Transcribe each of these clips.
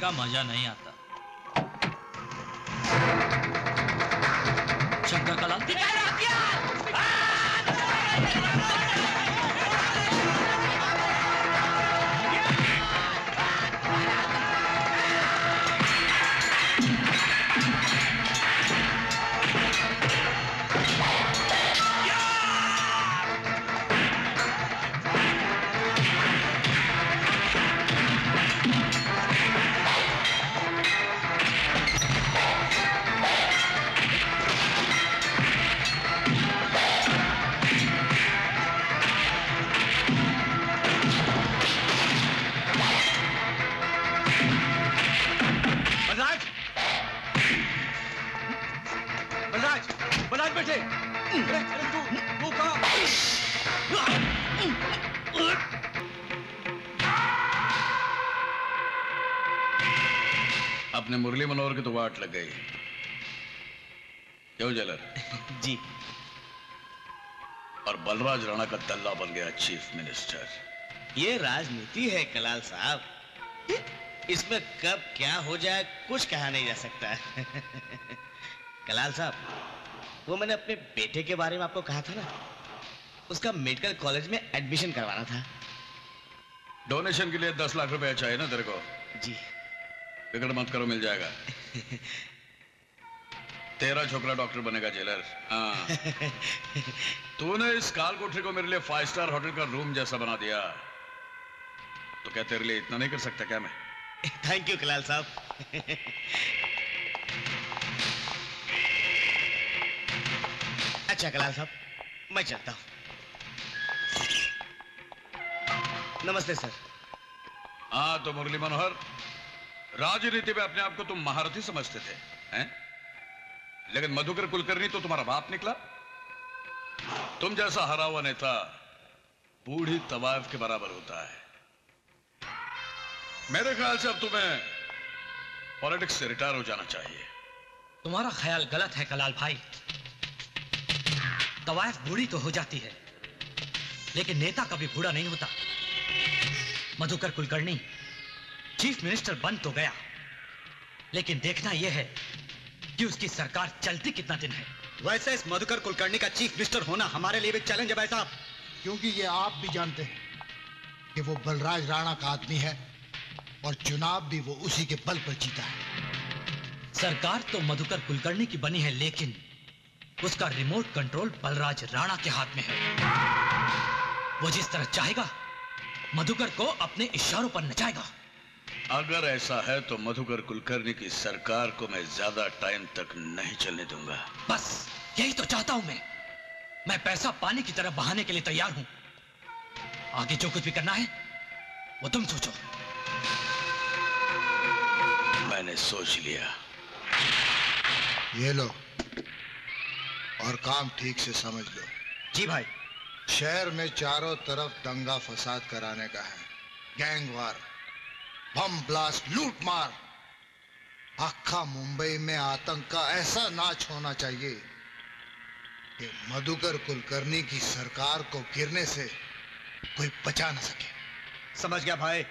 का मजा नहीं आता। शंकर का लाल अपने मुरली मनोहर की तो वाट लग गई। क्यों जेलर? जी। और बलराज राणा का दल्ला बन गया चीफ मिनिस्टर। ये राजनीति है कलाल साहब, इसमें कब क्या हो जाए कुछ कहा नहीं जा सकता। कलाल साहब, वो मैंने अपने बेटे के बारे में आपको कहा था ना, उसका मेडिकल कॉलेज में एडमिशन करवाना था। डोनेशन के लिए 10 लाख रुपए चाहिए ना तेरे को? जी। फिक्र मत करो, मिल जाएगा। तेरा छोकरा डॉक्टर बनेगा जेलर। हाँ। तूने इस काल कोठरी को मेरे लिए 5 स्टार होटल का रूम जैसा बना दिया, तो क्या तेरे लिए इतना नहीं कर सकता क्या मैं? थैंक यू कलाल साहब। अच्छा कलाल साहब, मैं चलता हूं। नमस्ते सर। हाँ तो मुरली मनोहर, राजनीति में अपने आप को तुम महारथी समझते थे, हैं? लेकिन मधुकर कुलकर्णी तो तुम्हारा बाप निकला। तुम जैसा हरा हुआ नेता बूढ़ी तवायफ के बराबर होता है। मेरे ख्याल से अब तुम्हें पॉलिटिक्स से रिटायर हो जाना चाहिए। तुम्हारा ख्याल गलत है कलाल भाई। तवायफ बूढ़ी तो हो जाती है, लेकिन नेता कभी बूढ़ा नहीं होता। मधुकर कुलकर्णी चीफ मिनिस्टर बन तो गया, लेकिन देखना यह है कि उसकी सरकार चलती कितना दिन है। वैसे इस मधुकर कुलकर्णी का चीफ मिनिस्टर होना हमारे लिए भी चैलेंज है भाई साहब, क्योंकि ये आप भी जानते हैं कि वो बलराज राणा का आदमी है और चुनाव भी वो उसी के बल पर जीता है। सरकार तो मधुकर कुलकर्णी की बनी है, लेकिन उसका रिमोट कंट्रोल बलराज राणा के हाथ में है। वो जिस तरह चाहेगा मधुकर को अपने इशारों पर नचाएगा। अगर ऐसा है तो मधुकर कुलकर्णी की सरकार को मैं ज्यादा टाइम तक नहीं चलने दूंगा। बस यही तो चाहता हूं मैं पैसा पानी की तरह बहाने के लिए तैयार हूं। आगे जो कुछ भी करना है वो तुम सोचो। मैंने सोच लिया। ये लो और काम ठीक से समझ लो। जी भाई। शहर में चारों तरफ दंगा फसाद कराने का है, गैंगवार, बम ब्लास्ट, लूट मार। आखा मुंबई में आतंक का ऐसा नाच होना चाहिए कि मधुकर कुलकर्णी की सरकार को गिरने से कोई बचा न सके। समझ गया भाई।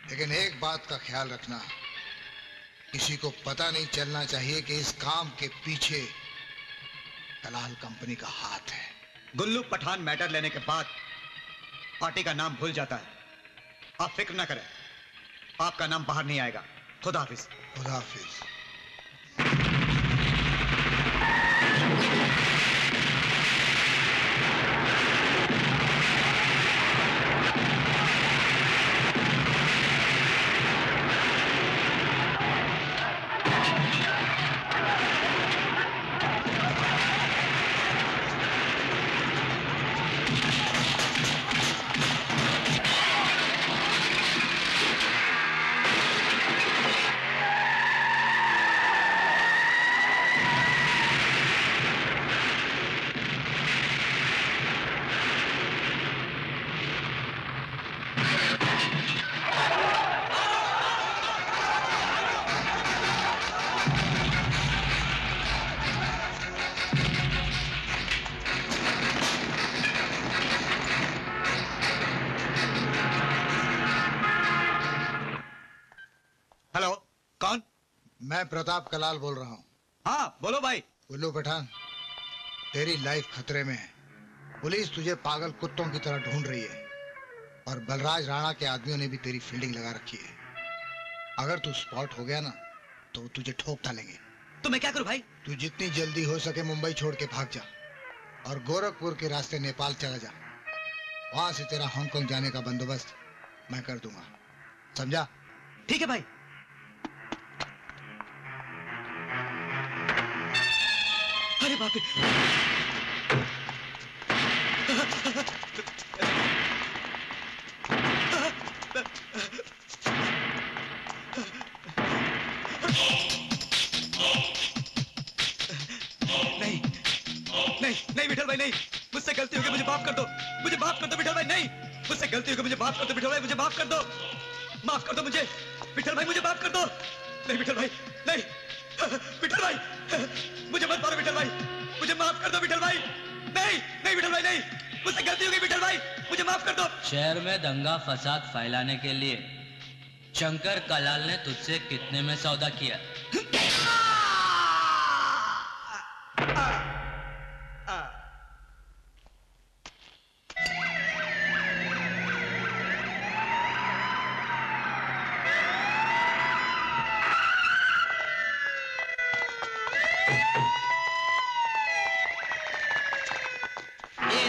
लेकिन एक बात का ख्याल रखना, किसी को पता नहीं चलना चाहिए कि इस काम के पीछे दलाल कंपनी का हाथ है। गुल्लू पठान मैटर लेने के बाद पार्टी का नाम भूल जाता है। आप फिक्र ना करें, आपका नाम बाहर नहीं आएगा। खुदा हाफिज। खुदा हाफिज। कौन? मैं प्रताप कलाल बोल रहा हूँ। हाँ बोलो भाई। उल्लू पठान, तेरी लाइफ खतरे में है। पुलिस तुझे पागल कुत्तों की तरह ढूंढ रही है और बलराज राणा के आदमियों ने भी तेरी फील्डिंग लगा रखी है। अगर तू स्पॉट हो गया ना तो तुझे ठोक डालेंगे। तो मैं क्या करूं भाई? तू जितनी जल्दी हो सके मुंबई छोड़ के भाग जा और गोरखपुर के रास्ते नेपाल चला जा। वहां से तेरा हांगकांग जाने का बंदोबस्त मैं कर दूंगा, समझा? ठीक है भाई। अरे बाप रे! नहीं विठल भाई, नहीं, मुझसे गलती हो गई, मुझे माफ कर दो, मुझे माफ कर दो विठल भाई। नहीं, मुझसे गलती हो गई, मुझे माफ कर दो विठल भाई, मुझे माफ कर दो, माफ कर दो मुझे विठल भाई, मुझे माफ कर दो। नहीं विठल भाई, नहीं विठल भाई, मुझे मत मारो विठल भाई, मुझे माफ कर दो विठल भाई। नहीं नहीं विठल भाई, नहीं, मुझसे गलती हो गई विठल भाई, मुझे माफ कर दो। शहर में दंगा फसाद फैलाने के लिए शंकर कलाल ने तुझसे कितने में सौदा किया?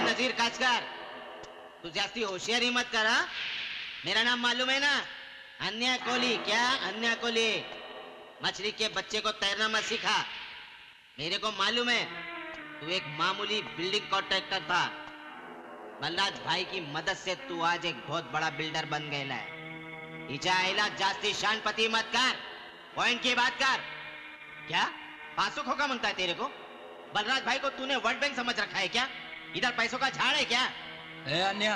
नजीर काचकर, तू जास्ती होशियारी मत कर। हाँ, मेरा नाम मालूम है ना, अन्या कोहली। क्या अन्या कोहली? मछली के बच्चे को तैरना मत सिखा। मेरे को मालूम है तू एक मामूली बिल्डिंग कॉन्ट्रैक्टर था। बलराज भाई की मदद से तू आज एक बहुत बड़ा बिल्डर बन गया है। इचा आइला जास्ती शानपति मत कर, पॉइंट की बात कर। क्या 500 खोखा मांगता है तेरे को? बलराज भाई को तूने वर्ल्ड बैंक समझ रखा है क्या? इधर पैसों का झाड़ है क्या? ए अन्या,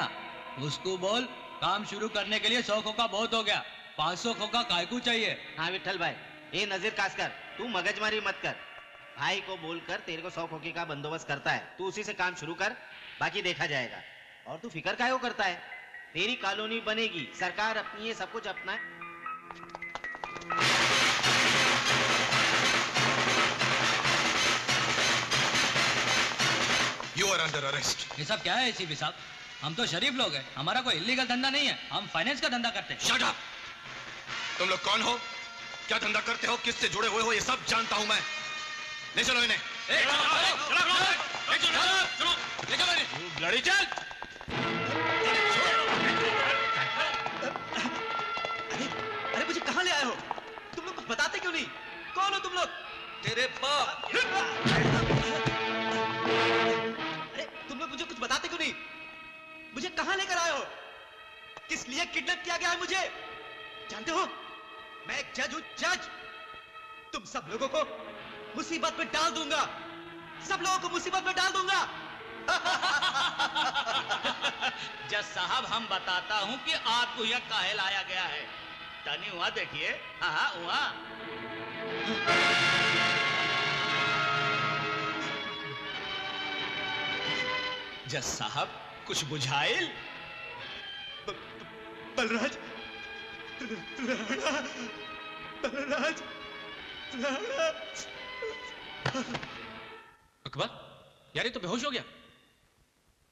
उसको बोल काम शुरू करने के लिए 100 खोखा बहुत हो गया, 500 खोखा काय को चाहिए? हाँ विठल भाई, ये नजीर कासकर, तू मगजमारी मत कर। भाई को बोलकर तेरे को 100 खोखे का बंदोबस्त करता है, तू उसी से काम शुरू कर, बाकी देखा जाएगा। और तू फिक्र काहे को करता है? तेरी कॉलोनी बनेगी, सरकार अपनी है, सब कुछ अपना है। You are under arrest. ये सब क्या है एसीपी साहब? हम तो शरीफ लोग हैं, हमारा कोई इलीगल धंधा नहीं है, हम फाइनेंस का धंधा करते हैं। Shut up! तुम लोग कौन हो, क्या धंधा करते हो, किससे जुड़े हुए हो, ये सब जानता हूं मैं। ले चलो इन्हें। लड़ी चल। अरे मुझे कहाँ ले आए हो? तुम लोग कुछ बताते क्यों नहीं? कौन हो तुम लोग? तेरे बाप। अरे तुम लोग मुझे कुछ बताते क्यों नहीं? मुझे कहाँ लेकर आए हो? किस लिए किडनैप किया गया है मुझे? जानते हो, मैं एक जज हूं, जज। तुम सब लोगों को मुसीबत में डाल दूंगा, सब लोगों को मुसीबत में डाल दूंगा। जज साहब, हम बताता हूं कि आपको यह काहे लाया गया है। टनी हुआ देखिए, हाँ हुआ। जज साहब, कुछ बुझाइल? बलराज राणा, बलराज राणा। अकबर, यार ये तो बेहोश हो गया।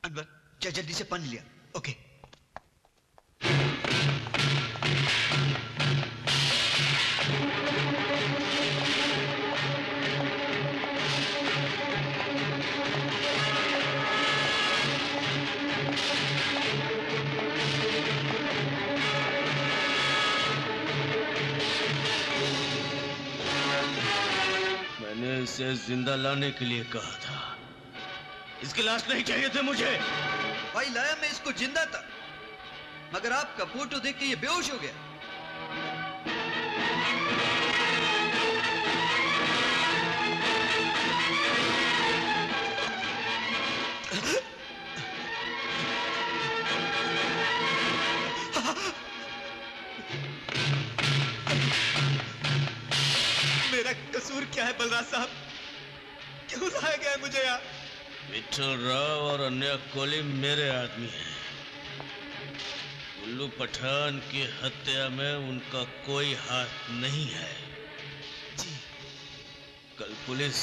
अनवर, क्या जल्दी से पानी लिया? ओके। मैंने इसे जिंदा लाने के लिए कहा था, इसकी लाश नहीं चाहिए थे मुझे। भाई लाया मैं इसको जिंदा था, मगर आपका फोटो देख के ये बेहोश हो गया। मेरा कसूर क्या है बलराज साहब? क्यों लाया गया है मुझे यहाँ? विठल राव और अन्य कोहली मेरे आदमी हैं। उल्लू पठान की हत्या में उनका कोई हाथ नहीं है। जी। कल पुलिस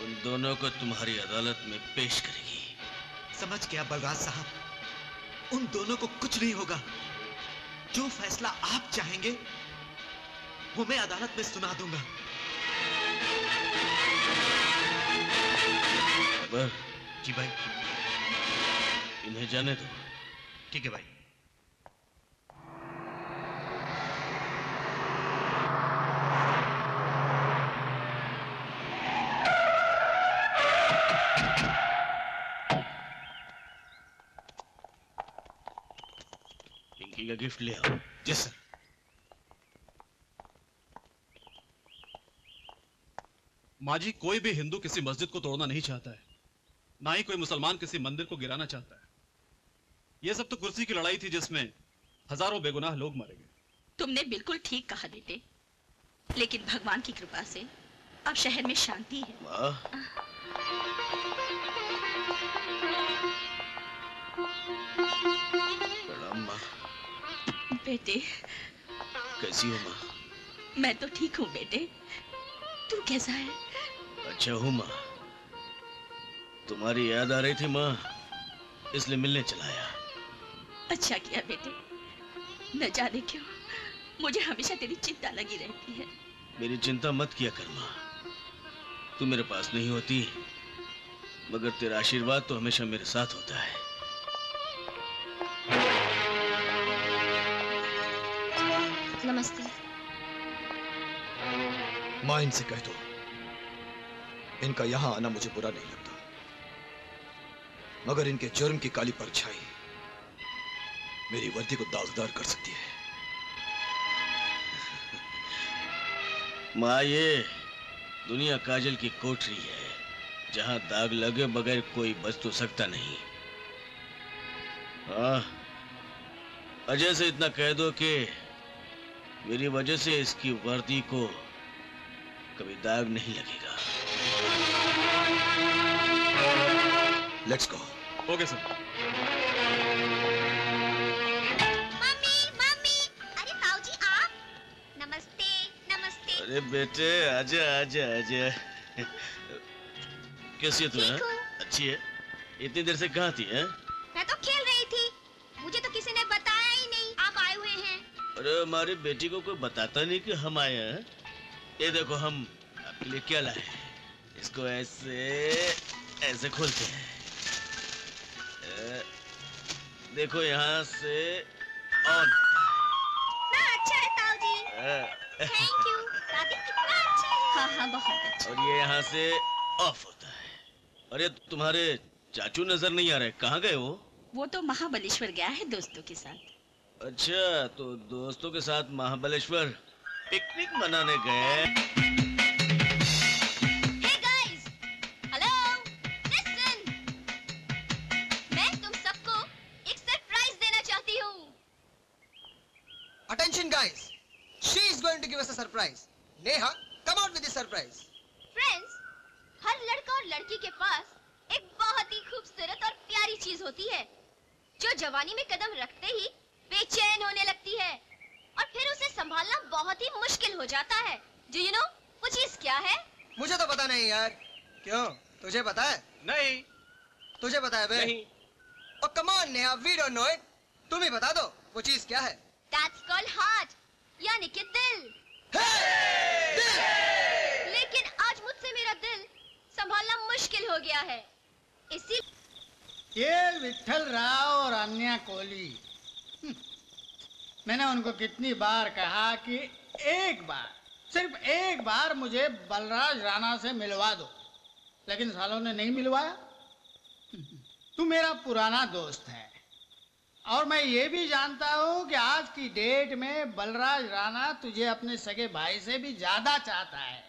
उन दोनों को तुम्हारी अदालत में पेश करेगी। समझ गया बलराज साहब, उन दोनों को कुछ नहीं होगा। जो फैसला आप चाहेंगे वो मैं अदालत में सुना दूंगा। जी भाई, इन्हें जाने दो। ठीक है भाई। पिंकी का गिफ्ट ले आओ। Yes sir. माजी, कोई भी हिंदू किसी मस्जिद को तोड़ना नहीं चाहता है, ना ही कोई मुसलमान किसी मंदिर को गिराना चाहता है। यह सब तो कुर्सी की लड़ाई थी जिसमें हजारों बेगुनाह लोग मारे गए। तुमने बिल्कुल ठीक कहा बेटे, लेकिन भगवान की कृपा से अब शहर में शांति है। प्रणाम माँ। बेटे, कैसी हो माँ? मैं तो ठीक हूँ बेटे, तू कैसा है? अच्छा हूँ माँ। तुम्हारी याद आ रही थी माँ, इसलिए मिलने चला आया। अच्छा किया बेटे, न जाने क्यों मुझे हमेशा तेरी चिंता लगी रहती है। मेरी चिंता मत किया कर माँ, तू मेरे पास नहीं होती, मगर तेरा आशीर्वाद तो हमेशा मेरे साथ होता है। नमस्ते। माँ, इनसे कह दो इनका यहां आना मुझे बुरा नहीं लगता, मगर इनके जुर्म की काली परछाई मेरी वर्दी को दागदार कर सकती है। माँ, ये दुनिया काजल की कोठरी है, जहां दाग लगे बगैर कोई बच तो सकता नहीं। हाँ, अजय से इतना कह दो कि मेरी वजह से इसकी वर्दी को कभी दाग नहीं लगेगा। Let's go. Okay sir. Mummy, mummy, अरे ताऊजी आप। नमस्ते, नमस्ते। अरे बेटे, आजा आजा आजा। कैसी है तू? ठीक हूँ। अच्छी है। इतनी देर से कहाँ थी? मैं तो खेल रही थी, मुझे तो किसी ने बताया ही नहीं आप आए हुए हैं। अरे हमारी बेटी को कोई बताता नहीं कि हम आए हैं। ये देखो हम आपके लिए क्या लाए हैं। इसको ऐसे ऐसे खोलते हैं। देखो यहाँ से ऑन। ना अच्छा है ताऊजी। Thank you. दादी कितना अच्छे हैं। हाँ हाँ, बहुत अच्छा। और ये यहाँ से ऑफ होता है। अरे तुम्हारे चाचू नजर नहीं आ रहे, कहाँ गए वो? वो तो महाबलेश्वर गया है दोस्तों के साथ। अच्छा, तो दोस्तों के साथ महाबलेश्वर पिकनिक मनाने गए। Hey guys, hello, listen. मैं तुम सबको एक सरप्राइज देना चाहती हूँ। Attention guys, she is going to give us a surprise. Neha, come out with the surprise. Friends, हर लड़का और लड़की के पास एक बहुत ही खूबसूरत और प्यारी चीज होती है, जो जवानी में कदम रखते ही बेचैन होने लगती है और फिर उसे संभालना बहुत ही मुश्किल हो जाता है। Do you know वो चीज क्या है? मुझे तो पता नहीं यार। क्यों? तुझे पता है? नहीं। तुझे पता है बे? नहीं। Oh come on Neha, we don't know it. तुम ही बता दो वो चीज क्या है? That's called heart, यानी कि दिल। लेकिन आज मुझसे मेरा दिल संभालना मुश्किल हो गया है, इसी ये विठल राव और अन्या कोहली, मैंने उनको कितनी बार कहा कि एक बार, सिर्फ एक बार मुझे बलराज राणा से मिलवा दो, लेकिन सालों ने नहीं मिलवाया। तू मेरा पुराना दोस्त है और मैं ये भी जानता हूँ कि आज की डेट में बलराज राणा तुझे अपने सगे भाई से भी ज्यादा चाहता है।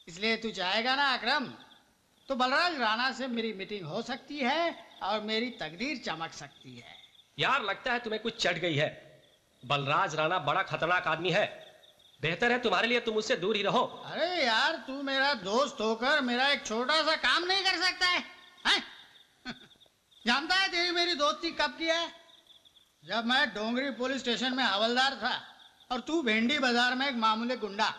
इसलिए तू चाहेगा ना अकरम, तो बलराज राणा से मेरी मीटिंग हो सकती है और मेरी तकदीर चमक सकती है। यार लगता है तुम्हें कुछ चढ़ गई है। बलराज राणा बड़ा खतरनाक आदमी है, बेहतर है तुम्हारे लिए तुम उससे दूर ही रहो। अरे यार, तू मेरा दोस्त होकर मेरा एक छोटा सा काम नहीं कर सकता है, हैं? जानता है तेरी मेरी दोस्ती कब की है? जब मैं डोंगरी पुलिस स्टेशन में हवलदार था और तू भेंडी बाजार में एक मामूली गुंडा।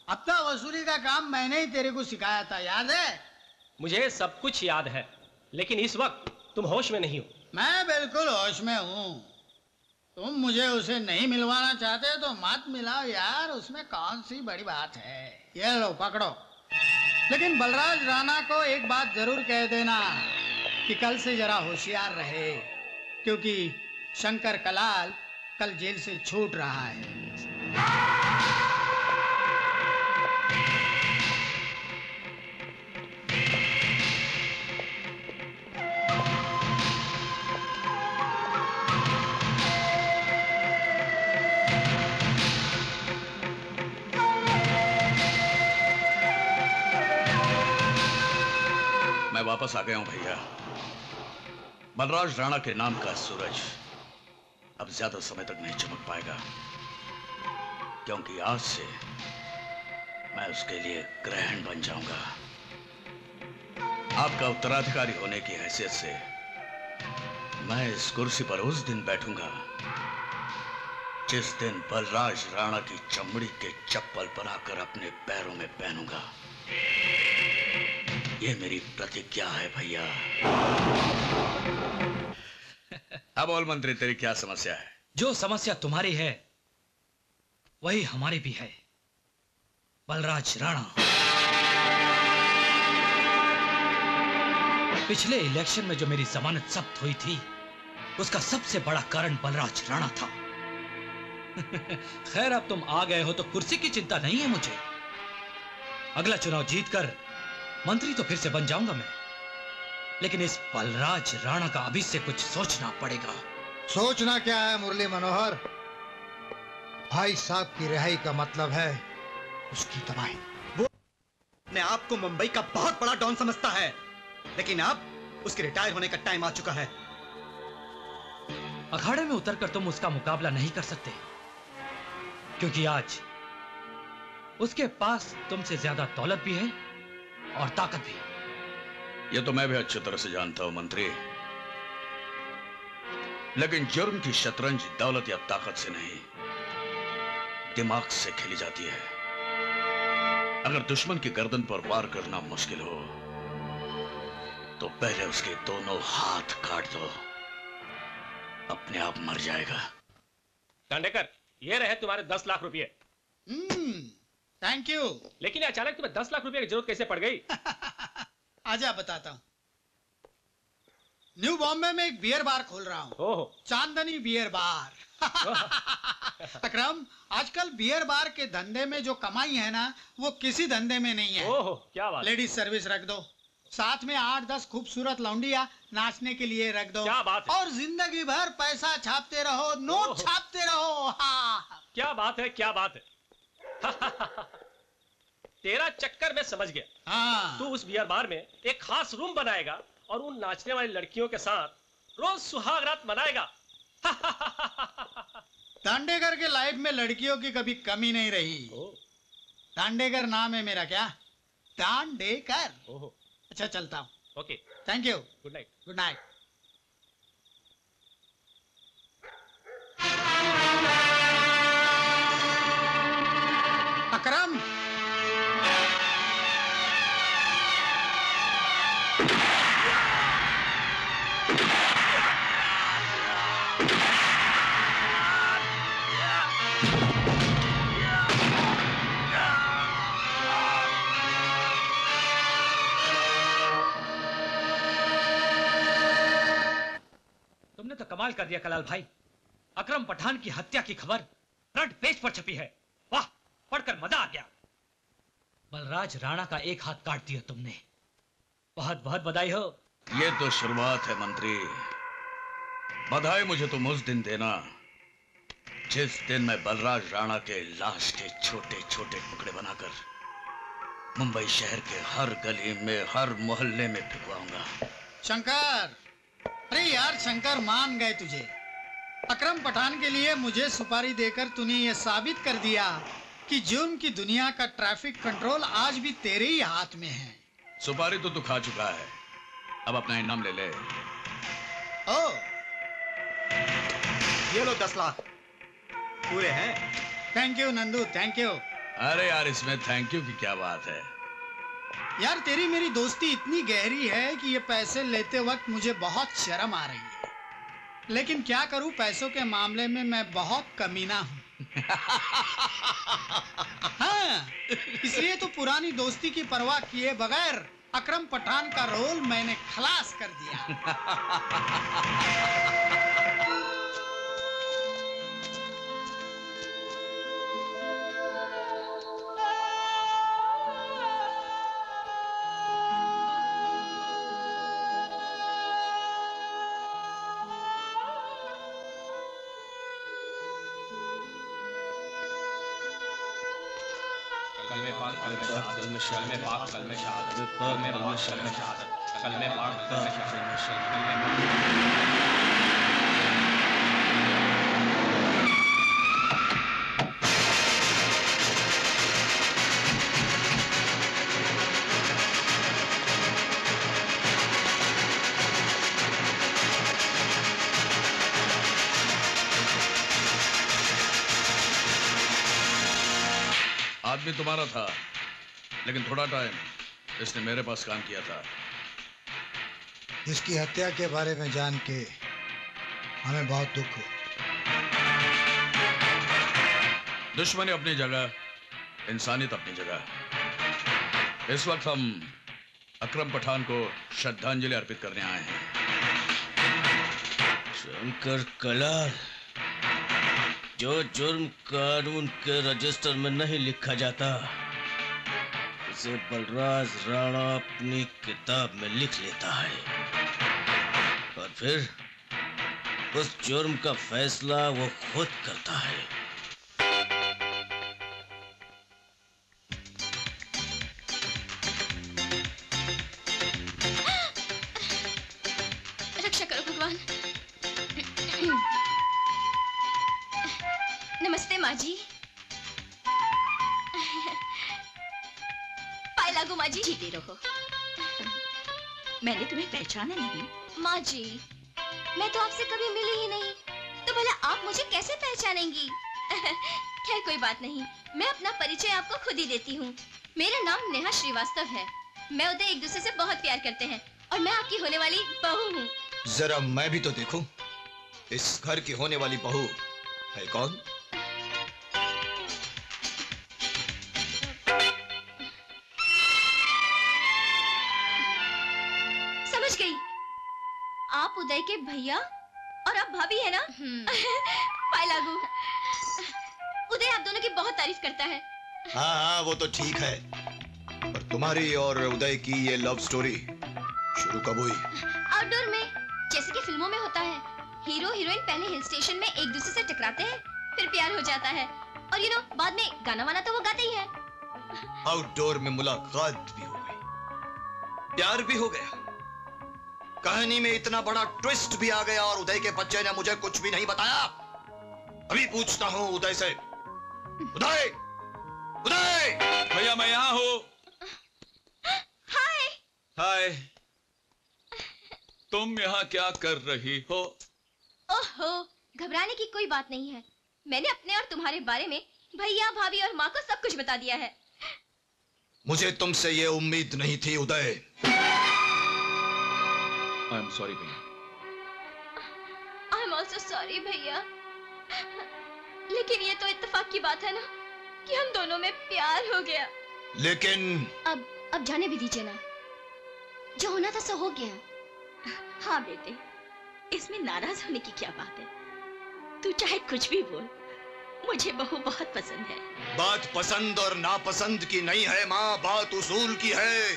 हफ्ता वसूली का काम मैंने ही तेरे को सिखाया था, याद है? मुझे सब कुछ याद है, लेकिन इस वक्त तुम होश में नहीं हो। मैं बिल्कुल होश में हूँ। तुम मुझे उसे नहीं मिलवाना चाहते तो मत मिलाओ यार, उसमें कौन सी बड़ी बात है। ये लो पकड़ो। लेकिन बलराज राणा को एक बात जरूर कह देना कि कल से जरा होशियार रहे, क्योंकि शंकर कलाल कल जेल से छूट रहा है। मैं वापस आ गया हूं भैया। बलराज राणा के नाम का सूरज अब ज्यादा समय तक नहीं चमक पाएगा, क्योंकि आज से मैं उसके लिए ग्रहण बन जाऊंगा। आपका उत्तराधिकारी होने की हैसियत से मैं इस कुर्सी पर उस दिन बैठूंगा जिस दिन बलराज राणा की चमड़ी के चप्पल बनाकर अपने पैरों में पहनूंगा। ये मेरी प्रतिज्ञा है भैया। अब बोल मंत्री, तेरी क्या समस्या है? जो समस्या तुम्हारी है वही हमारी भी है। बलराज राणा पिछले इलेक्शन में जो मेरी जमानत जब्त हुई थी, उसका सबसे बड़ा कारण बलराज राणा था। खैर, अब तुम आ गए हो तो कुर्सी की चिंता नहीं है मुझे। अगला चुनाव जीतकर मंत्री तो फिर से बन जाऊंगा मैं, लेकिन इस बलराज राणा का अभी से कुछ सोचना पड़ेगा। सोचना क्या है मुरली मनोहर? भाई साहब की रिहाई का मतलब है उसकी तबाही। वो अपने आप को मुंबई का बहुत बड़ा डॉन समझता है, लेकिन अब उसके रिटायर होने का टाइम आ चुका है। अखाड़े में उतरकर तुम उसका मुकाबला नहीं कर सकते, क्योंकि आज उसके पास तुमसे ज्यादा दौलत भी है और ताकत भी। ये तो मैं भी अच्छी तरह से जानता हूं मंत्री, लेकिन जुर्म की शतरंज दौलत या ताकत से नहीं, दिमाग से खेली जाती है। अगर दुश्मन की गर्दन पर वार करना मुश्किल हो तो पहले उसके दोनों हाथ काट दो, अपने आप मर जाएगा। दांडेकर, ये रहे तुम्हारे 10 लाख रुपए। Thank you. लेकिन अचानक तुम्हें 10 लाख रुपए की जरूरत कैसे पड़ गई? आजा बताता हूँ। न्यू बॉम्बे में एक बियर बार खोल रहा हूँ, चांदनी बियर बार। अकरम, आजकल बियर बार के धंधे में जो कमाई है ना, वो किसी धंधे में नहीं है। ओहो, क्या बात। लेडीज सर्विस रख दो, साथ में 8-10 खूबसूरत लौंडिया नाचने के लिए रख दो। क्या बात है। और जिंदगी भर पैसा छापते रहो, नोट छापते रहो। हाँ। क्या बात है, क्या बात है। तेरा चक्कर मैं समझ गया। हाँ। तू उस बियर बार में एक खास रूम बनाएगा और उन नाचने वाली लड़कियों के साथ रोज सुहाग रात मनाएगा। दांडेकर के लाइफ में लड़कियों की कभी कमी नहीं रही। दांडेकर नाम है मेरा। क्या? दांडेकर। अच्छा, चलता हूँ। Okay, thank you. Good night. Good night. Akram, तुमने तो कमाल कर दिया कलाल भाई। अकरम पठान की हत्या की खबर फ्रंट पेज पर छपी है। वाह, पढ़कर मजा आ गया। बलराज राणा का एक हाथ काट दिया तुमने। बहुत बहुत बधाई हो। ये तो शुरुआत है मंत्री। बधाई मुझे तुम उस दिन देना जिस दिन मैं बलराज राणा के लाश के छोटे छोटे टुकड़े बनाकर मुंबई शहर के हर गली में, हर मोहल्ले में फिकवाऊंगा। शंकर, अरे यार शंकर, मान गए तुझे। अकरम पठान के लिए मुझे सुपारी देकर तूने ये साबित कर दिया कि जुर्म की दुनिया का ट्रैफिक कंट्रोल आज भी तेरे ही हाथ में है। सुपारी तो तू खा चुका है, अब अपना इनाम ले ले। ओ, ये लो 10 लाख पूरे हैं। Thank you Nandu, thank you. अरे यार, इसमें थैंक यू की क्या बात है? यार तेरी मेरी दोस्ती इतनी गहरी है कि ये पैसे लेते वक्त मुझे बहुत शर्म आ रही है, लेकिन क्या करूं, पैसों के मामले में मैं बहुत कमीना हूं। हाँ, इसलिए तो पुरानी दोस्ती की परवाह किए बगैर अकरम पठान का रोल मैंने खलास कर दिया। आदमी तुम्हारा था, लेकिन थोड़ा टाइम इसने मेरे पास काम किया था। इसकी हत्या के बारे में जान के हमें बहुत दुख हुआ। दुश्मनी अपनी जगह, इंसानियत अपनी जगह। इस वक्त हम अकरम पठान को श्रद्धांजलि अर्पित करने आए हैं। शंकर कलाल, जो जुर्म कानून के रजिस्टर में नहीं लिखा जाता, उसे बलराज राणा अपनी किताब में लिख लेता है, और फिर उस जुर्म का फैसला वो खुद करता है। रक्षा करो भगवान। नमस्ते माँ जी। पाए लागू माँ जी। जीते रहो। मैंने तुम्हें पहचाना नहीं। माँ जी, मैं तो आपसे कभी मिली ही नहीं, तो भला आप मुझे कैसे पहचानेंगी? खैर कोई बात नहीं, मैं अपना परिचय आपको खुद ही देती हूँ। मेरा नाम नेहा श्रीवास्तव है। मैं उदय एक दूसरे से बहुत प्यार करते हैं, और मैं आपकी होने वाली बहू हूँ। जरा मैं भी तो देखूं, इस घर की होने वाली बहू है कौन? समझ गई, आप उदय के भैया और आप भाभी है ना? पाए लागू। उदय आप दोनों की बहुत तारीफ करता है। हाँ हाँ, वो तो ठीक है, पर तुम्हारी और उदय की ये लव स्टोरी शुरू कब हुई? आउटडोर में, जैसे कि फिल्मों में होता है। हीरो हीरोइन पहले हिल स्टेशन में एक दूसरे से टकराते हैं, फिर प्यार हो जाता है, और बाद में गाना वाना तो वो गाते ही है। आउटडोर में मुलाकात भी हो गई, प्यार भी हो गया, कहानी में इतना बड़ा ट्विस्ट भी आ गया, और उदय के बच्चे ने मुझे कुछ भी नहीं बताया। अभी पूछता हूँ उदय से। उदय, उदय! भैया मैं यहाँ हूँ। हाय। हाय। तुम यहाँ क्या कर रही हो? ओहो, घबराने की कोई बात नहीं है। मैंने अपने और तुम्हारे बारे में भैया, भाभी और माँ को सब कुछ बता दिया है। मुझे तुमसे ये उम्मीद नहीं थी उदय। आई एम सॉरी भैया। आई एम ऑल्सो सॉरी भैया। लेकिन ये तो इत्तेफाक की बात है ना कि हम दोनों में प्यार हो गया। लेकिन अब जाने भी दीजिए ना, जो होना था सो हो गया। हाँ बेटे, इसमें नाराज होने की क्या बात है? तू चाहे कुछ भी बोल, मुझे बहू बहुत पसंद है। बात पसंद और नापसंद की नहीं है माँ, बात उसूल की है।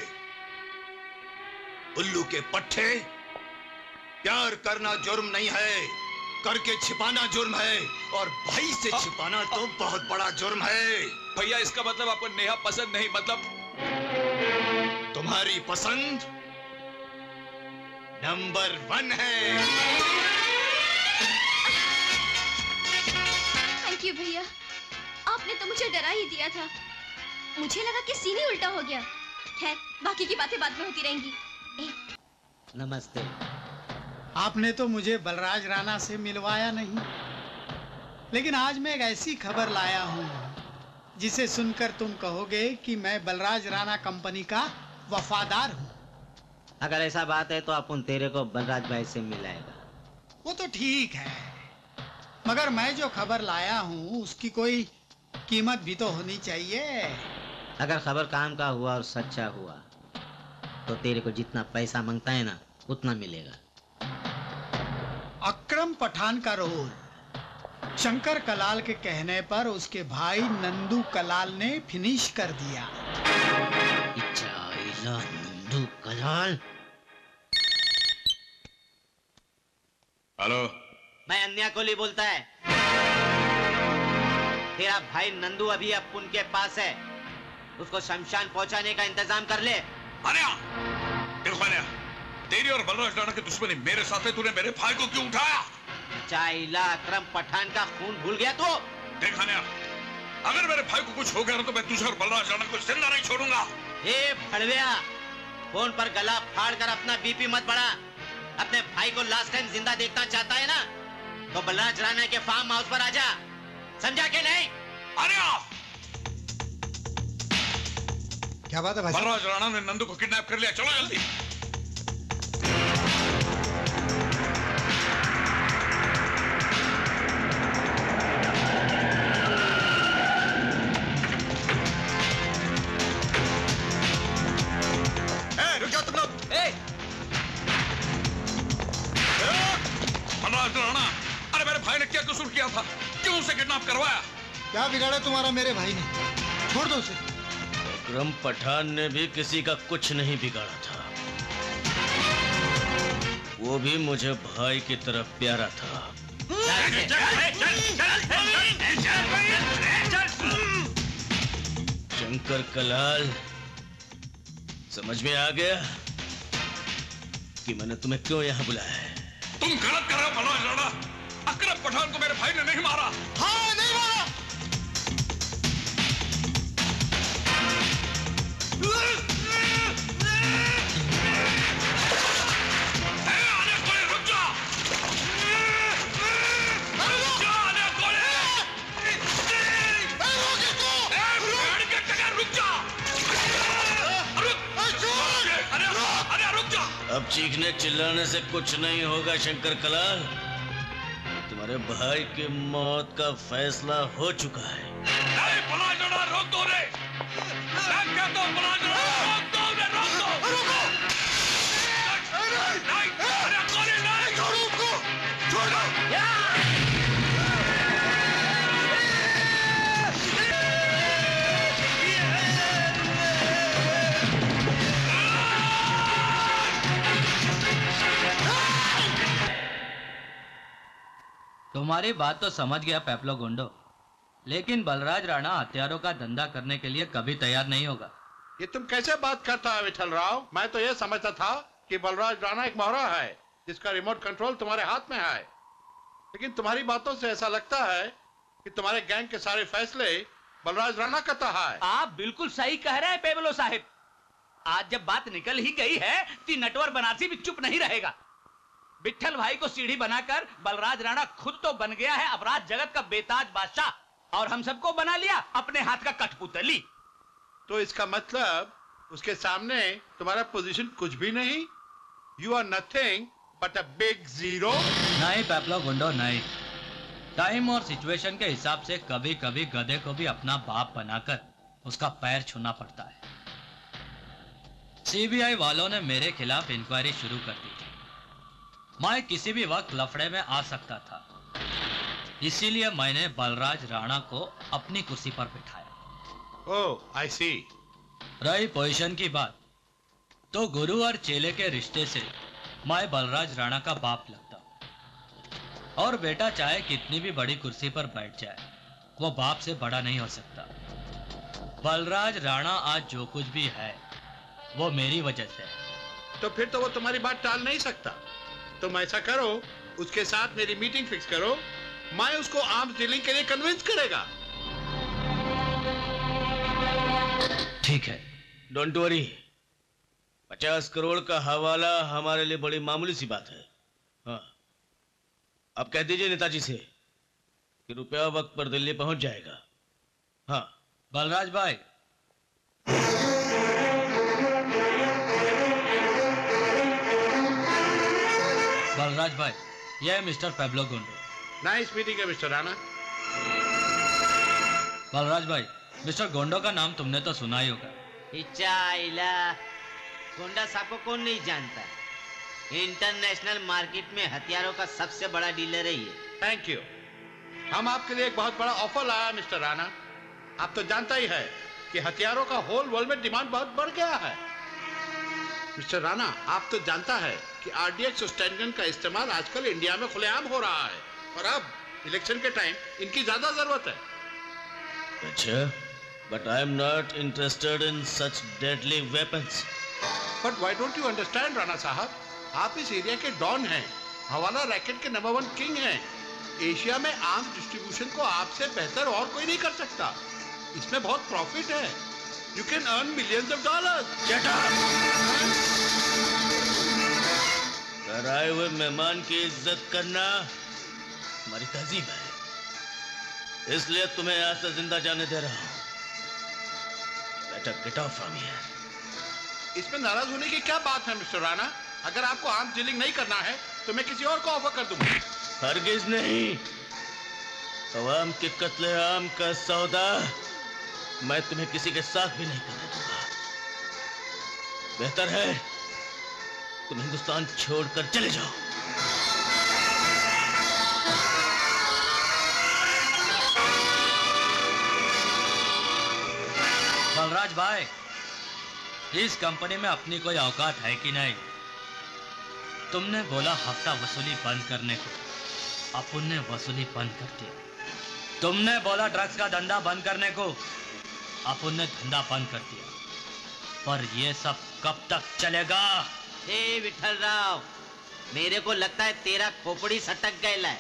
उल्लू के पट्टे, प्यार करना जुर्म नहीं है, करके छिपाना जुर्म है, और भाई से छिपाना तो बहुत बड़ा जुर्म है। भैया इसका मतलब आपको नेहा पसंद नहीं, मतलब तुम्हारी पसंद नंबर 1 है। थैंक यू भैया, आपने तो मुझे डरा ही दिया था। मुझे लगा कि सीन ही उल्टा हो गया। खैर, बाकी की बातें बाद में होती रहेंगी। नमस्ते। आपने तो मुझे बलराज राणा से मिलवाया नहीं, लेकिन आज मैं एक ऐसी खबर लाया हूँ जिसे सुनकर तुम कहोगे कि मैं बलराज राणा कंपनी का वफादार हूँ। अगर ऐसा बात है तो अपन तेरे को बलराज भाई से मिलाएगा। वो तो ठीक है, मगर मैं जो खबर लाया हूँ उसकी कोई कीमत भी तो होनी चाहिए। अगर खबर काम का हुआ और सच्चा हुआ तो तेरे को जितना पैसा मांगता है ना उतना मिलेगा। अकरम पठान का रोल शंकर कलाल के कहने पर उसके भाई नंदू कलाल ने फिनिश कर दिया। नंदू कलाल। हेलो, मैं अन्या कोहली बोलता है। तेरा भाई नंदू अभी अपन के पास है, उसको शमशान पहुंचाने का इंतजाम कर ले। अन्या, देखो अन्या, तेरी और बलराज राणा की दुश्मनी मेरे साथ है, तूने मेरे भाई को क्यों उठाया? चाइला अकरम पठान का खून भूल गया तू? देख अन्या, अगर मेरे भाई को कुछ हो गया तो मैं तुझे और बलराज राणा को जिंदा नहीं छोड़ूंगा। ए फड़विया, फोन पर गला फाड़ कर अपना बीपी मत बढ़ा। अपने भाई को लास्ट टाइम जिंदा देखना चाहता है ना तो बलराज राणा के फार्म हाउस पर आजा, समझा के नहीं? अन्या, क्या बात है भाई? बलराज राणा ने नंदू को किडनैप कर लिया, चलो जल्दी। रुक जाओ तुम लोग। बलराज राणा, अरे मेरे भाई ने क्या कसूर किया था? क्यों उसे किडनैप करवाया? क्या बिगाड़ा तुम्हारा मेरे भाई ने? छोड़ दो उसे। अकरम पठान ने भी किसी का कुछ नहीं बिगाड़ा था, वो भी मुझे भाई की तरफ प्यारा था। शंकर कलाल, समझ में आ गया कि मैंने तुम्हें क्यों यहाँ बुलाया है? तुम गलत कर रहे हो बलराज राणा। अकरम पठान को मेरे भाई ने नहीं मारा। हाँ, नहीं मारा। अब चीखने चिल्लाने से कुछ नहीं होगा शंकर कलाल, तुम्हारे भाई की मौत का फैसला हो चुका है। नहीं, बलराज राणा, रोक दो रे। मैं कहता हूं बलराज राणा, रोक दो रे, रोक दो। नहीं, अरे कोहली नहीं, छोड़ो उसको, छोड़ दो। तुम्हारी बात तो समझ गया पेप्लो गुंडो, लेकिन बलराज राणा हथियारों का धंधा करने के लिए कभी तैयार नहीं होगा। ये तुम कैसे बात करता है विठल राव? मैं तो ये समझता था कि बलराज राणा एक मोहरा है जिसका रिमोट कंट्रोल तुम्हारे हाथ में है, लेकिन तुम्हारी बातों से ऐसा लगता है कि तुम्हारे गैंग के सारे फैसले बलराज राणा करता है। आप बिल्कुल सही कह रहे हैं पेबलो साहिब। आज जब बात निकल ही गई है तो नटवर बनारसी भी चुप नहीं रहेगा। विठल भाई को सीढ़ी बनाकर बलराज राणा खुद तो बन गया है अपराध जगत का बेताज बादशाह, और हम सबको बना लिया अपने हाथ का कठपुतली। तो इसका मतलब उसके सामने तुम्हारा पोजीशन कुछ भी नहीं। You are nothing but a big zero. नहीं पेप्लो गुंडो, नहीं। टाइम और सिचुएशन के हिसाब से कभी कभी गधे को भी अपना बाप बनाकर उसका पैर छूना पड़ता है। सीबीआई वालों ने मेरे खिलाफ इंक्वायरी शुरू कर दी थी। मैं किसी भी वक्त लफड़े में आ सकता था, इसीलिए मैंने बलराज राणा को अपनी कुर्सी पर बिठाया। ओह, आई सी। रही पोजीशन की बात, तो गुरु और चेले के रिश्ते से मैं बलराज राणा का बाप लगता हूं। और बेटा चाहे कितनी भी बड़ी कुर्सी पर बैठ जाए, वो बाप से बड़ा नहीं हो सकता। बलराज राणा आज जो कुछ भी है वो मेरी वजह से है। तो फिर तो वो तुम्हारी बात टाल नहीं सकता। तुम ऐसा करो, उसके साथ मेरी मीटिंग फिक्स करो, मैं उसको आर्म्स डीलिंग के लिए कन्विंस करेगा। ठीक है। डोंट वरी, 50 करोड़ का हवाला हमारे लिए बड़ी मामूली सी बात है। हाँ, अब कह दीजिए नेताजी से कि रुपया वक्त पर दिल्ली पहुंच जाएगा। हाँ। बलराज भाई, बलराज भाई, ये है मिस्टर पेब्लो गुंडो। नाइस मीटिंग है मिस्टर राणा। बलराज भाई, मिस्टर गोंडो का नाम तुमने तो सुना ही होगा। इला गोंडा साहब को कौन नहीं जानता? इंटरनेशनल मार्केट में हथियारों का सबसे बड़ा डीलर है ये। Thank you. हम आपके लिए एक बहुत बड़ा ऑफर लाया मिस्टर राणा। आप तो जानता ही है कि हथियारों का होल वर्ल्ड में डिमांड बहुत बढ़ गया है। मिस्टर राणा, आप तो जानता है कि आरडीएक्स और स्टैंडगन का इस्तेमाल आजकल इंडिया में खुलेआम हो रहा है और अब इलेक्शन के टाइम इनकी ज्यादा जरूरत है। अच्छा, but I am not interested in such deadly weapons. But why don't you understand, Rana साहब? आप इस एरिया के डॉन हैं, हवाला रैकेट के नंबर 1 किंग हैं। एशिया में आर्म्स डिस्ट्रीब्यूशन को आपसे बेहतर और कोई नहीं कर सकता। इसमें बहुत प्रॉफिट है। You can earn millions of dollars. Shut up! घर आए हुए मेहमान की इज्जत करना हमारी तहजीब है, इसलिए तुम्हें यहाँ से जिंदा जाने दे रहा हूँ। Better get off from here. इसमें नाराज होने की क्या बात है मिस्टर राणा? अगर आपको आर्म्स डीलिंग नहीं करना है तो मैं किसी और को ऑफर कर दूंगा। हरगिज नहीं। अवाम के कत्लेआम का सौदा मैं तुम्हें किसी के साथ भी नहीं करने दूंगा। बेहतर है तुम हिंदुस्तान छोड़कर चले जाओ। बलराज भाई, इस कंपनी में अपनी कोई औकात है कि नहीं? तुमने बोला हफ्ता वसूली बंद करने को, अपन ने वसूली बंद कर दिया। तुमने बोला ड्रग्स का धंधा बंद करने को, अपन ने धंधा बंद कर दिया। पर ये सब कब तक चलेगा? हे विठल राव, मेरे को लगता है तेरा खोपड़ी सटक गया है।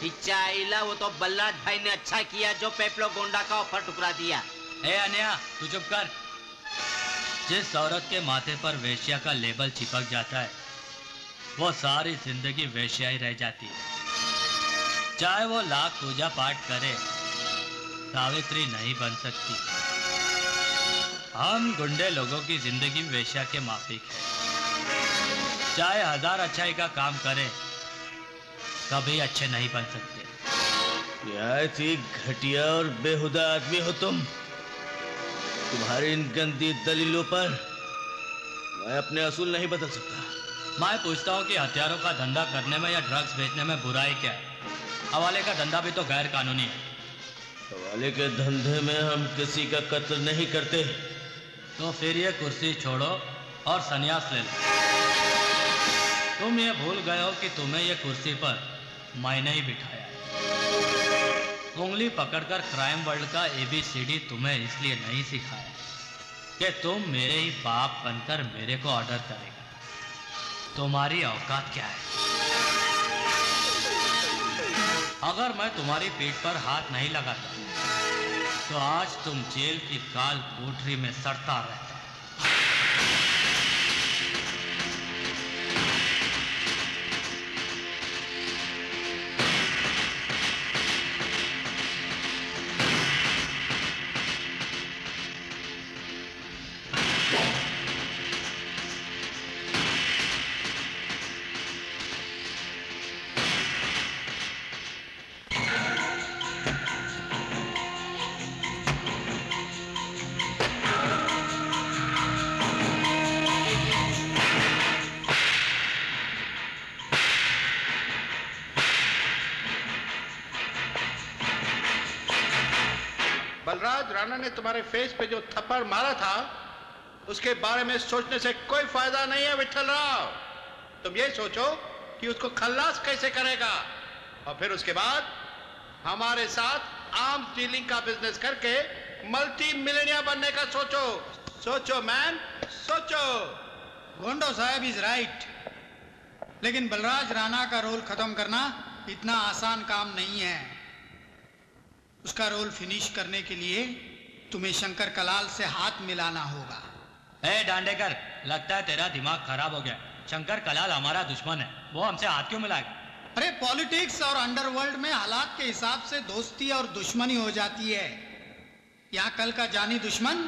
पिचाईला, वो तो बलराज भाई ने अच्छा किया जो पेप्लो गोंडा का ऑफर ठुकरा दिया। ए अनया, तू चुप कर। जिस औरत के माथे पर वेश्या का लेबल चिपक जाता है वो सारी जिंदगी वेश्या ही रह जाती है। चाहे वो लाख पूजा पाठ करे, सावित्री नहीं बन सकती। हम गुंडे लोगों की जिंदगी वेश्या के माफिक है। चाहे 1000 अच्छाई का काम करे, कभी अच्छे नहीं बन सकते। निहायत ही घटिया और बेहुदा आदमी हो तुम। तुम्हारी इन गंदी दलीलों पर मैं अपने असूल नहीं बदल सकता। मैं पूछता हूँ कि हथियारों का धंधा करने में या ड्रग्स बेचने में बुराई क्या है? हवाले का धंधा भी तो गैर कानूनी है। हवाले के धंधे में हम किसी का कत्ल नहीं करते। तो फिर ये कुर्सी छोड़ो और संन्यास ले लो। तुम ये भूल गए हो कि तुम्हें ये कुर्सी पर मैंने ही बिठाया है। उंगली पकड़कर क्राइम वर्ल्ड का ABCD तुम्हें इसलिए नहीं सिखाया कि तुम मेरे ही बाप बनकर मेरे को ऑर्डर करेगा। तुम्हारी औकात क्या है? अगर मैं तुम्हारी पीठ पर हाथ नहीं लगाता तो आज तुम जेल की काल कोठरी में सड़ता रहता। बलराज राणा ने तुम्हारे फेस पे जो थप्पड़ मारा था उसके बारे में सोचने से कोई फायदा नहीं है विठल राव। तुम ये सोचो कि उसको खल्लास कैसे करेगा और फिर उसके बाद हमारे साथ आर्म्स डीलिंग का बिजनेस करके मल्टी मिलियनियर बनने का सोचो। सोचो मैन, सोचो। गोंडो साहब इज राइट, लेकिन बलराज राणा का रोल खत्म करना इतना आसान काम नहीं है। उसका रोल फिनिश करने के लिए तुम्हें शंकर कलाल से हाथ मिलाना होगा। ए डांडेकर, लगता है तेरा दिमाग खराब हो गया। शंकर कलाल हमारा दुश्मन है, वो हमसे हाथ क्यों मिलाएगा? अरे पॉलिटिक्स और अंडरवर्ल्ड में हालात के हिसाब से दोस्ती और दुश्मनी हो जाती है। या कल का जानी दुश्मन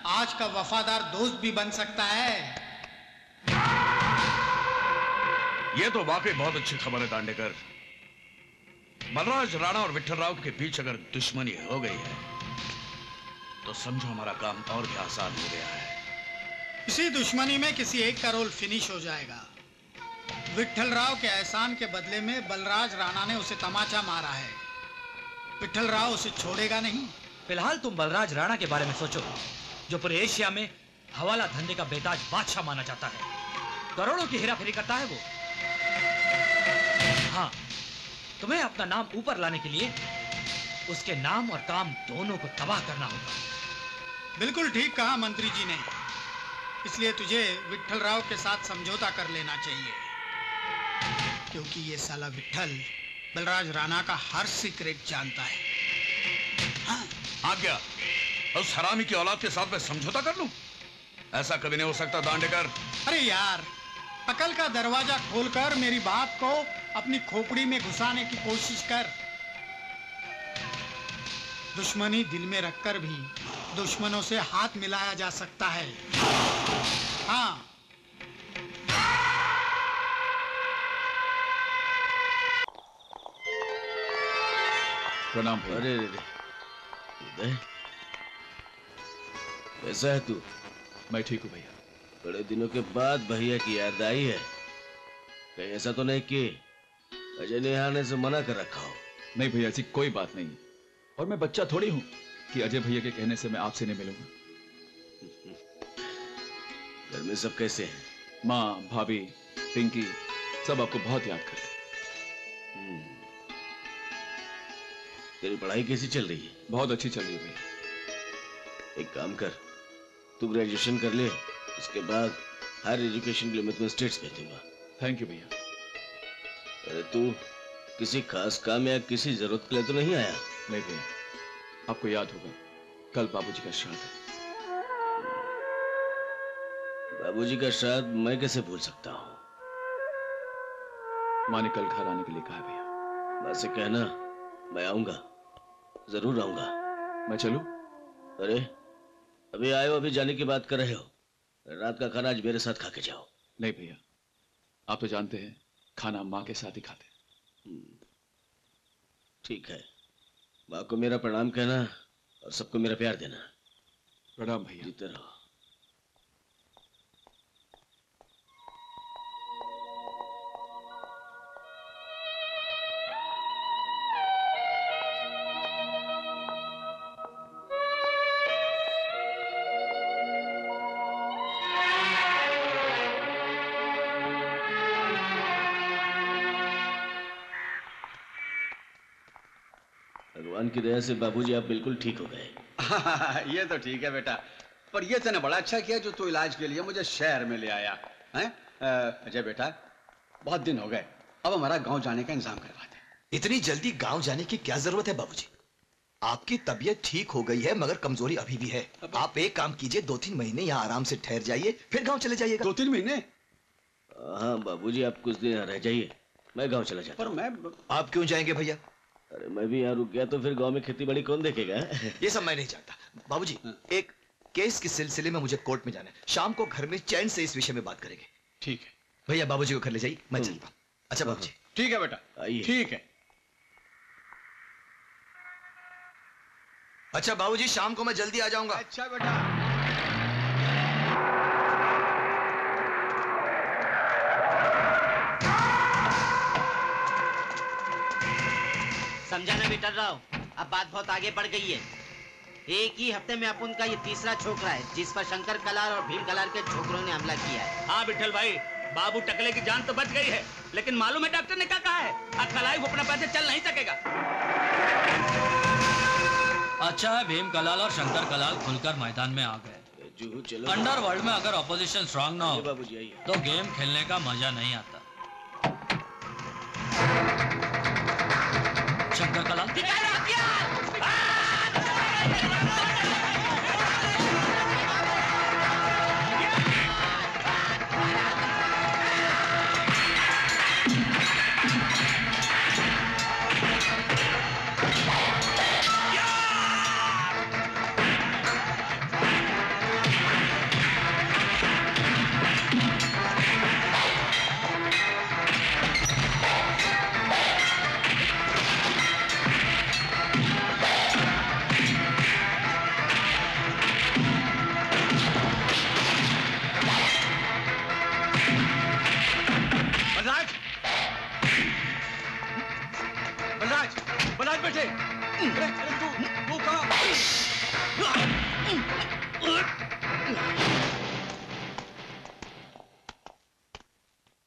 आज का वफादार दोस्त भी बन सकता है। यह तो वाकई बहुत अच्छी खबर है दांडेकर। बलराज राणा और विट्ठल राव के बीच अगर दुश्मनी हो गई है तो समझो हमारा काम और भी आसान हो गया है। इसी दुश्मनी में किसी एक का रोल फिनिश हो जाएगा। विट्ठल राव के एहसान के बदले में बलराज राणा ने उसे तमाचा मारा है। विट्ठल राव उसे छोड़ेगा नहीं। फिलहाल तुम बलराज राणा के बारे में सोचो, जो पूरे एशिया में हवाला धंधे का बेताज बादशाह माना जाता है। करोड़ों की हेराफेरी करता है वो। हाँ, तुम्हें अपना नाम ऊपर लाने के लिए उसके नाम और काम दोनों को तबाह करना होगा। बिल्कुल ठीक कहा मंत्री जी ने। इसलिए तुझे विट्ठल राव के साथ समझौता कर लेना चाहिए, क्योंकि ये साला विट्ठल बलराज राणा का हर सीक्रेट जानता है। हाँ। आज्ञा, उस हरामी की औलाद के साथ मैं समझौता कर लूं? ऐसा कभी नहीं हो सकता दांडेकर। अरे यार, अकल का दरवाजा खोलकर मेरी बात को अपनी खोपड़ी में घुसाने की कोशिश कर। दुश्मनी दिल में रखकर भी दुश्मनों से हाथ मिलाया जा सकता है। हाँ। प्रणाम। अरे उदय, कैसा है तू? मैं ठीक हूँ भैया। बड़े दिनों के बाद भैया की याद आई है। कहीं ऐसा तो नहीं कि अजय ने आने से मना कर रखा हो? नहीं भैया, ऐसी कोई बात नहीं। और मैं बच्चा थोड़ी हूँ कि अजय भैया के कहने से मैं आपसे नहीं मिलूंगा। घर में सब कैसे हैं? माँ, भाभी, पिंकी सब आपको बहुत याद करते हैं। तेरी पढ़ाई कैसी चल रही है? बहुत अच्छी चल रही है भैया। एक काम कर, तू ग्रेजुएशन कर ले, उसके बाद हायर एजुकेशन के लिए मैं तुम्हें स्टेट्स भेज दूंगा। थैंक यू भैया। अरे तू किसी खास काम या किसी जरूरत के लिए तो नहीं आया? नहीं भैया, आपको याद होगा कल बाबूजी का श्राद्ध है। बाबूजी का श्राद्ध मैं कैसे भूल सकता हूँ? माँ ने कल घर आने के लिए कहा है भैया। माँ से कहना मैं आऊंगा, जरूर आऊंगा। मैं चलूं? अरे अभी आए हो, अभी जाने की बात कर रहे हो? रात का खाना आज मेरे साथ खा के जाओ। नहीं भैया, आप तो जानते हैं खाना माँ के साथ ही खाते हैं। ठीक है, माँ को मेरा प्रणाम कहना और सबको मेरा प्यार देना। प्रणाम भैया। जीते रहो। भगवान की दया से बाबूजी आप बिल्कुल ठीक हो गए। ये तो ठीक है बेटा, पर ये तूने बड़ा अच्छा किया जो तू इलाज के लिए मुझे शहर में ले आया हैं। अजय बेटा, बहुत दिन हो गए, अब हमारा गांव जाने का इंतजाम करवा दे। इतनी जल्दी गांव जाने की क्या जरूरत है बाबूजी? आपकी तबीयत ठीक हो गई है मगर कमजोरी अभी भी है। आप एक काम कीजिए, 2-3 महीने यहाँ आराम से ठहर जाइए, फिर गांव चले जाइएगा। 2-3 महीने? हाँ बाबूजी, आप कुछ दिन रह जाइए, मैं गांव चला जाता। पर मैं आप क्यों जाएंगे भैया? अरे मैं भी यहाँ रुक गया तो फिर गांव में खेती बाड़ी कौन देखेगा? ये सब मैं नहीं जानता। बाबूजी, एक केस के सिलसिले में मुझे कोर्ट में जाना है। शाम को घर में चैन से इस विषय में बात करेंगे। ठीक है भैया, बाबूजी को घर ले जाइए, मैं चलता हूँ। अच्छा बाबूजी। ठीक है बेटा, आइए। ठीक है। अच्छा बाबूजी, शाम को मैं जल्दी आ जाऊंगा। अच्छा बेटा। समझा ना विट्ठल राव, अब बात बहुत आगे बढ़ गई है। एक ही हफ्ते में अपन का ये तीसरा छोकरा है जिस पर शंकर कलार और भीम कलार के छोकरों ने हमला किया है। हाँ विट्ठल भाई, बाबू टकले की जान तो बच गई है, लेकिन मालूम है डॉक्टर ने क्या कहा है? अकलाई घुटना पैसे चल नहीं सकेगा। अच्छा है भीम कलाल और शंकर कलाल खुलकर मैदान में आ गए। अंडरवर्ल्ड में अगर ऑपोजिशन स्ट्रांग ना हो तो गेम खेलने का मजा नहीं आता। शंकर कलाल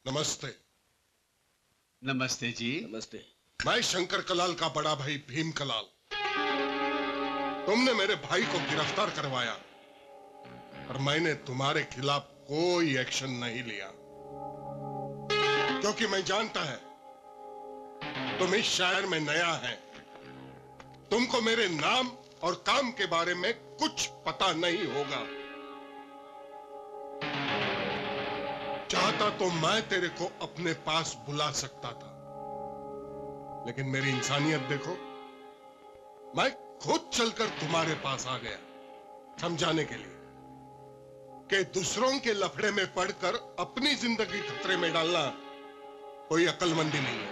नमस्ते। नमस्ते जी। नमस्ते। मैं शंकर कलाल का बड़ा भाई भीम कलाल। तुमने मेरे भाई को गिरफ्तार करवाया और मैंने तुम्हारे खिलाफ कोई एक्शन नहीं लिया, क्योंकि मैं जानता है तुम इस शहर में नया है। तुमको मेरे नाम और काम के बारे में कुछ पता नहीं होगा। चाहता तो मैं तेरे को अपने पास बुला सकता था, लेकिन मेरी इंसानियत देखो, मैं खुद चलकर तुम्हारे पास आ गया समझाने के लिए कि दूसरों के लफड़े में पड़कर अपनी जिंदगी खतरे में डालना कोई अक्लमंदी नहीं है।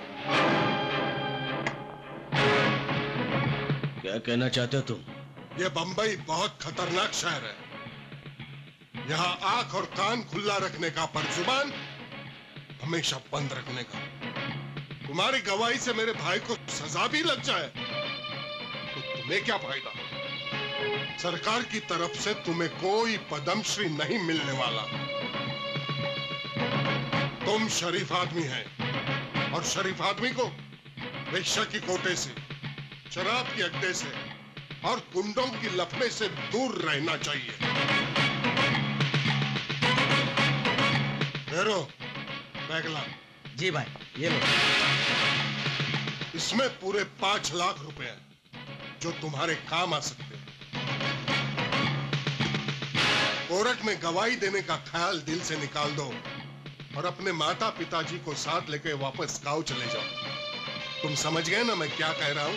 क्या कहना चाहते हो तुम? यह बंबई बहुत खतरनाक शहर है। यहाँ आंख और कान खुला रखने का, पर जुबान हमेशा बंद रखने का। तुम्हारी गवाही से मेरे भाई को सजा भी लग जाए तो तुम्हें क्या फायदा? सरकार की तरफ से तुम्हें कोई पद्मश्री नहीं मिलने वाला। तुम शरीफ आदमी हैं और शरीफ आदमी को वेश्या की कोटे से, शराब के अड्डे से और गुंडों की लफड़े से दूर रहना चाहिए। बैगला। जी भाई, ये लो। इसमें पूरे 5 लाख रुपए हैं जो तुम्हारे काम आ सकते हैं। कोर्ट में गवाही देने का ख्याल दिल से निकाल दो और अपने माता पिताजी को साथ लेकर वापस गांव चले जाओ। तुम समझ गए ना मैं क्या कह रहा हूं?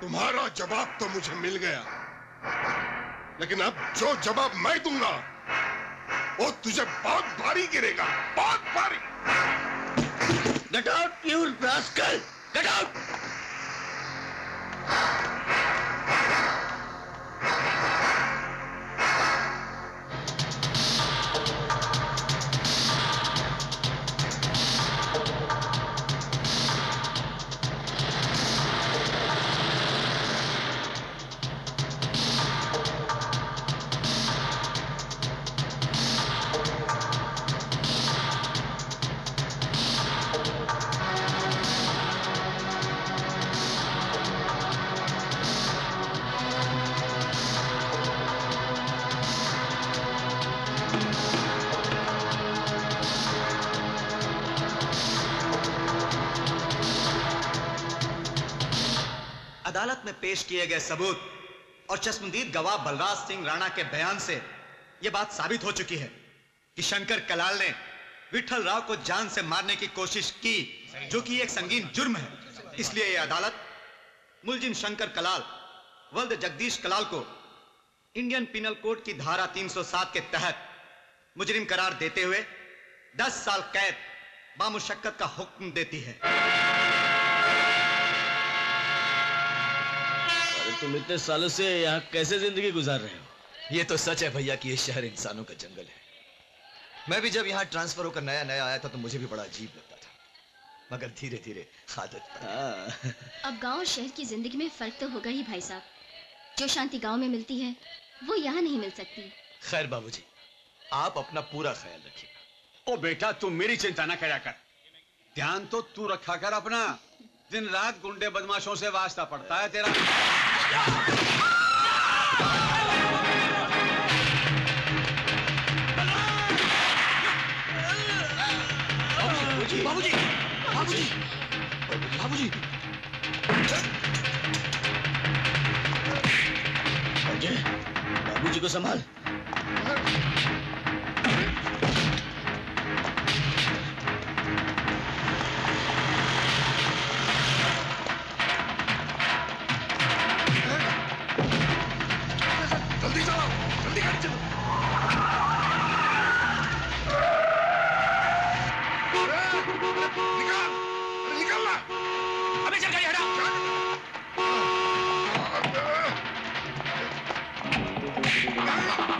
तुम्हारा जवाब तो मुझे मिल गया, लेकिन अब जो जवाब मैं दूंगा वो तुझे बहुत भारी गिरेगा, बहुत भारी। Get out, you rascal! Get out! अदालत में पेश किए गए सबूत और चश्मदीद गवाह बलराज सिंह राणा के बयान से यह बात साबित हो चुकी है कि शंकर कलाल ने विठल राव को जान से मारने की कोशिश की, जो कि एक संगीन जुर्म है। इसलिए यह अदालत मुलजिम शंकर कलाल वल्द जगदीश कलाल को इंडियन पिनल कोड की धारा 307 के तहत मुजरिम करार देते हुए 10 साल कैद बामुशक्कत का हुक्म देती है। तुम इतने सालों से यहाँ कैसे जिंदगी गुजार रहे हो? ये तो सच है भैया कि ये शहर इंसानों का जंगल है। मैं भी जब यहाँ ट्रांसफर होकर नया नया आया था तो मुझे भी बड़ा अजीब लगता था, मगर धीरे धीरे आदत पड़। अब गांव और शहर की जिंदगी में फर्क तो होगा ही भाई साहब। जो शांति गांव में मिलती है वो यहाँ नहीं मिल सकती। खैर बाबूजी, आप अपना पूरा ख्याल रखिएगा। ओ बेटा, तुम मेरी चिंता ना करा कर, ध्यान तो तू रखा कर अपना। दिन रात गुंडे बदमाशों से वास्ता पड़ता है तेरा। बाबूजी, बाबूजी, बाबूजी, बाबूजी, बाबूजी को संभाल। जल्दी चलो, जल्दी गाड़ी चलो। निकाल, अरे निकालना। अबे चल गाड़ी हटा। निकालना।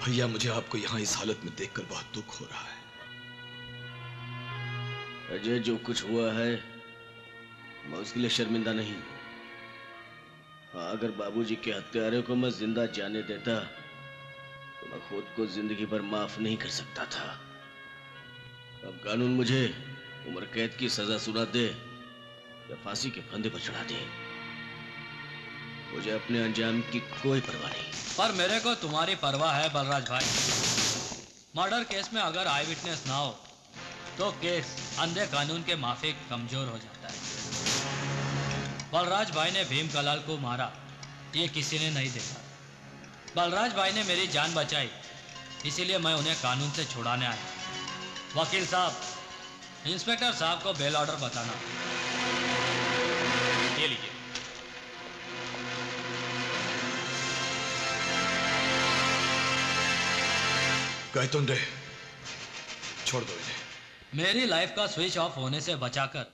भैया मुझे आपको यहाँ इस हालत में देखकर बहुत दुख हो रहा है। अजय, जो कुछ हुआ है मैं उसके लिए शर्मिंदा नहीं हूं। हाँ, अगर बाबूजी के हत्यारे को मैं जिंदा जाने देता तो मैं खुद को जिंदगी भर माफ नहीं कर सकता था। अब कानून मुझे उम्र कैद की सजा सुना दे या फांसी के फंदे पर चढ़ा दे, मुझे अपने अंजाम की कोई परवाह नहीं। पर मेरे को तुम्हारी परवाह है बलराज भाई। मर्डर केस में अगर आई विटनेस ना हो तो केस अंधे कानून के माफिक कमजोर हो जाता है। बलराज भाई ने भीम कलाल को मारा ये किसी ने नहीं देखा। बलराज भाई ने मेरी जान बचाई, इसीलिए मैं उन्हें कानून से छुड़ाने आया। वकील साहब, इंस्पेक्टर साहब को बेल ऑर्डर बताना। ये लीजिए। गायतुंडे, छोड़ दो इन्हें। मेरी लाइफ का स्विच ऑफ होने से बचाकर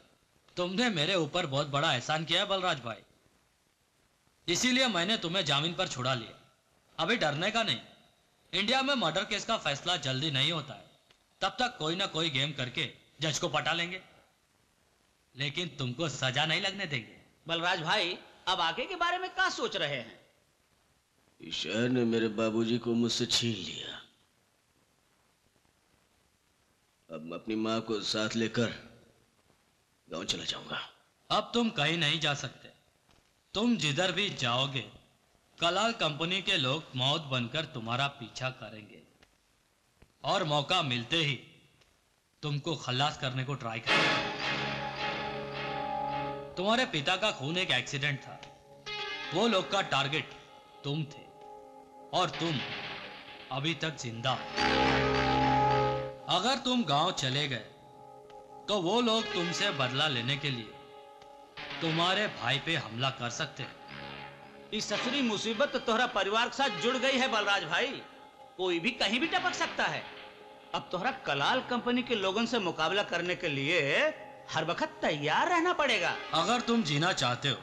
तुमने मेरे ऊपर बहुत बड़ा एहसान किया है बलराज भाई, इसीलिए मैंने तुम्हें जामीन पर छुड़ा लिया। अभी डरने का नहीं। इंडिया में मर्डर केस का फैसला जल्दी नहीं होता है, तब तक कोई ना कोई गेम करके जज को पटा लेंगे, लेकिन तुमको सजा नहीं लगने देंगे। बलराज भाई, अब आगे के बारे में क्या सोच रहे हैं? इस शहर ने मेरे बाबूजी को मुझसे छीन लिया। अब मैं अपनी माँ को साथ लेकर गांव चला जाऊंगा। अब तुम कहीं नहीं जा सकते। तुम जिधर भी जाओगे कलाल कंपनी के लोग मौत बनकर तुम्हारा पीछा करेंगे और मौका मिलते ही तुमको खल्लास करने को ट्राई करेंगे। तुम्हारे पिता का खून एक एक्सीडेंट था, वो लोग का टारगेट तुम थे और तुम अभी तक जिंदा हो। अगर तुम गांव चले गए तो वो लोग तुमसे बदला लेने के लिए तुम्हारे भाई पे हमला कर सकते हैं। इस ससुरी मुसीबत तो तोहरा परिवार के साथ जुड़ गई है बलराज भाई, कोई भी कहीं भी टपक सकता है। अब तोहरा कलाल कंपनी के लोगों से मुकाबला करने के लिए हर वक्त तैयार रहना पड़ेगा। अगर तुम जीना चाहते हो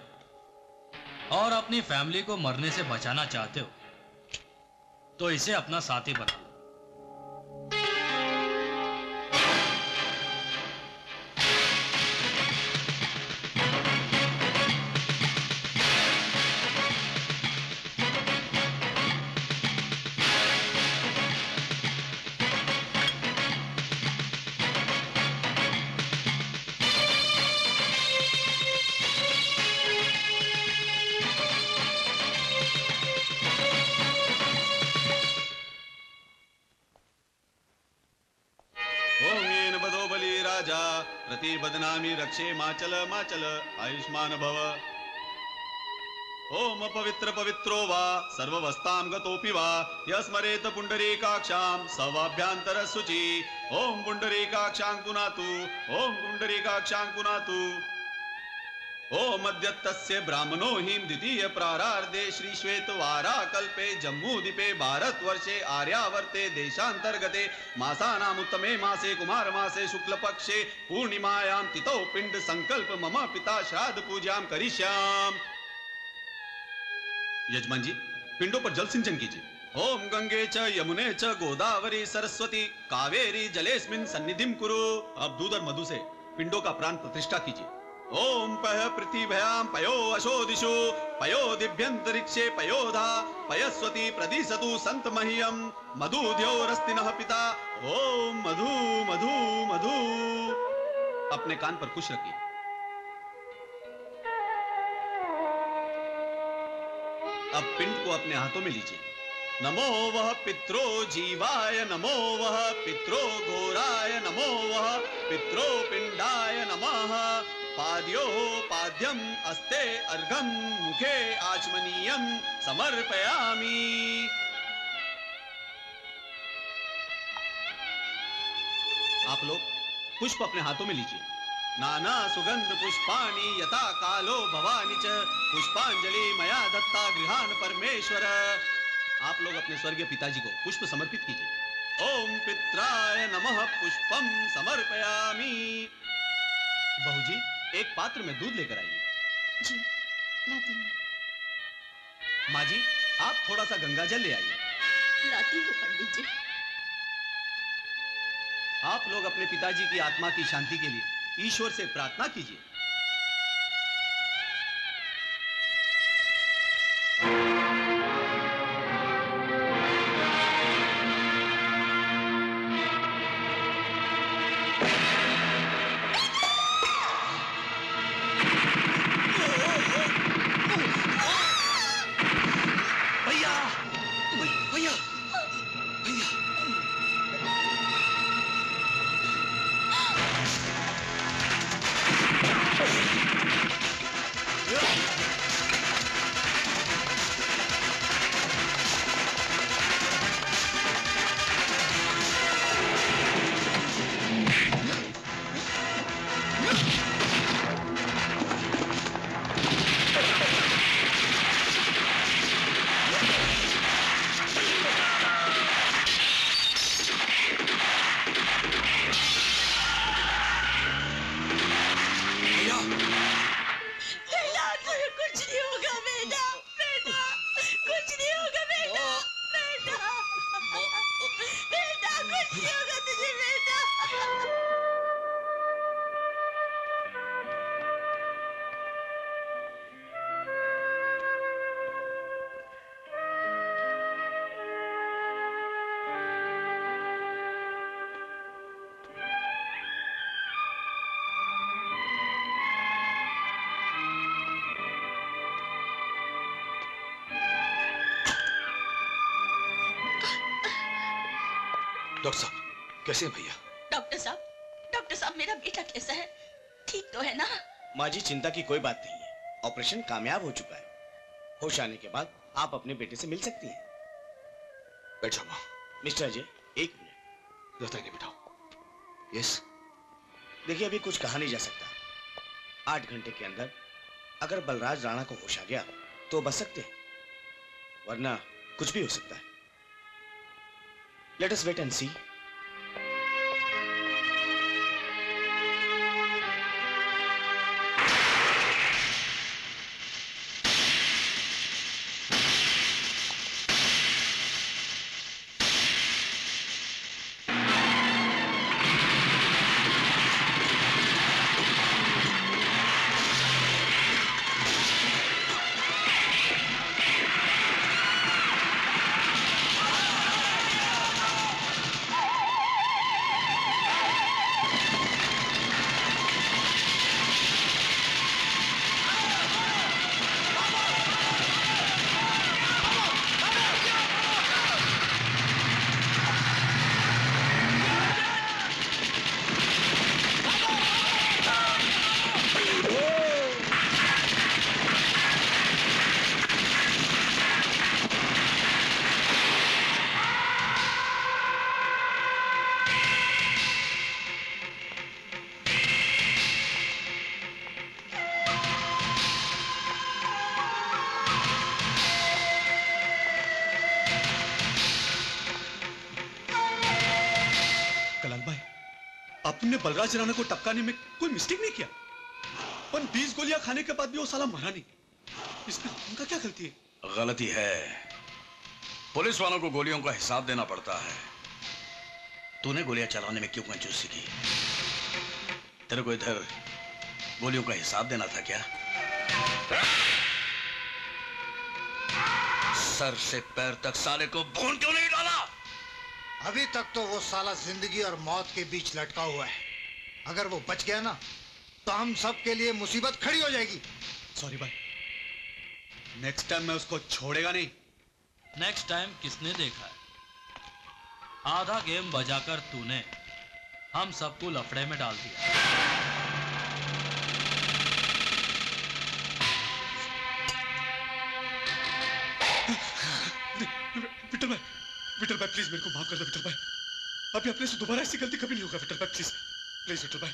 और अपनी फैमिली को मरने से बचाना चाहते हो तो इसे अपना साथी बना लो। बदनामी रक्षे माचल माचल आयुष्मान भव। ओम पवित्र पवित्रो वा सर्ववस्थां गतोऽपि वा यस्मरेत पुंडरीकाक्षां सवाभ्यंतर शुचि। ओम पुंडरीकाक्षां पुनातु, ओम पुंडरीकाक्षां पुनातु। ओम अद्यतस्य ब्राह्मणो हिम द्वितीय प्रारार्धे श्री श्वेतवारा कल्पे जम्मूद्वीपे भारतवर्षे आर्यावर्ते देशांतर्गते मासानामुत्तमे मासे कुमार मासे शुक्ल पक्षे पूर्णिमायां तिथौ पिंड संकल्प मम पिता श्राद्ध पूजां करिष्याम। यजमान जी, पिंडों पर जल सिंचन कीजिए। ओम गंगे च यमुने च गोदावरी सरस्वती कावेरी जलेस्मिन् सन्निधिं कुरु। अब दूध और मधु से पिंडों का प्राण प्रतिष्ठा कीजिए। ओम पह पृथिव्यां पयो अशोदिषु पयो दिव्यंतरिक्षे पयोधा पयस्वती प्रदिशतु संत मह्यं मधुद्योरस्तिनः पिता। ओम मधु मधु मधु। अपने कान पर कुश रखिए। अब पिंड को अपने हाथों में लीजिए। नमो वह पित्रो जीवाय, नमो वह पित्रो घोराय, नमो वह पित्रो पिंडाय नमः। पाद्यो पाद्यम अस्ते अर्घम मुखे आचमनीयम समर्पयामि। आप लोग पुष्प अपने हाथों में लीजिए। नाना सुगंध पुष्पाणि यथा कालो भवानि च पुष्पांजलि मया दत्ता गृहान परमेश्वर। आप लोग अपने स्वर्गीय पिताजी को पुष्प समर्पित कीजिए। ओम पित्राय नमः पुष्पम समर्पयामि। बहू जी, एक पात्र में दूध लेकर आइए। जी, लाती हूँ। माँ जी, आप थोड़ा सा गंगा जल ले आइए। लाती हूँ पंडित जी। आप लोग अपने पिताजी की आत्मा की शांति के लिए ईश्वर से प्रार्थना कीजिए। डॉक्टर साहब कैसे हैं भैया? डॉक्टर साहब मेरा बेटा कैसा है? ठीक तो है ना? माँ जी चिंता की कोई बात नहीं है, ऑपरेशन कामयाब हो चुका है। होश आने के बाद आप अपने बेटे से मिल सकती हैं। बैठ जाओ माँ। मिस्टर अजय एक मिनट। रहता ही नहीं बिठाओ। यस। देखिए अभी कुछ कहा नहीं जा सकता। 8 घंटे के अंदर अगर बलराज राणा को होश आ गया तो बच सकते हैं, वरना कुछ भी हो सकता है। लेट अस वेट एंड सी। आपने बलराज राणा को टपकाने में कोई मिस्टेक नहीं किया, पर 20 गोलियां खाने के बाद भी वो साला मरा नहीं। इसमें उनका क्या गलती है? गलती है, पुलिस वालों को गोलियों का हिसाब देना पड़ता है। तूने गोलियां चलाने में क्यों कंजूसी की? तेरे को इधर गोलियों का हिसाब देना था क्या? सर से पैर तक साले को भून क्यों नहीं डाला? अभी तक तो वो साला जिंदगी और मौत के बीच लटका हुआ है। अगर वो बच गया ना तो हम सब के लिए मुसीबत खड़ी हो जाएगी। सॉरी भाई, नेक्स्ट टाइम मैं उसको छोड़ेगा नहीं। नेक्स्ट टाइम किसने देखा है? आधा गेम बजाकर तूने हम सबको लफड़े में डाल दिया। विठल भाई प्लीज मेरे को माफ कर दो विठल भाई। अभी अपने से दोबारा ऐसी गलती कभी नहीं होगा विठल भाई, प्लीज प्लीज विठल भाई।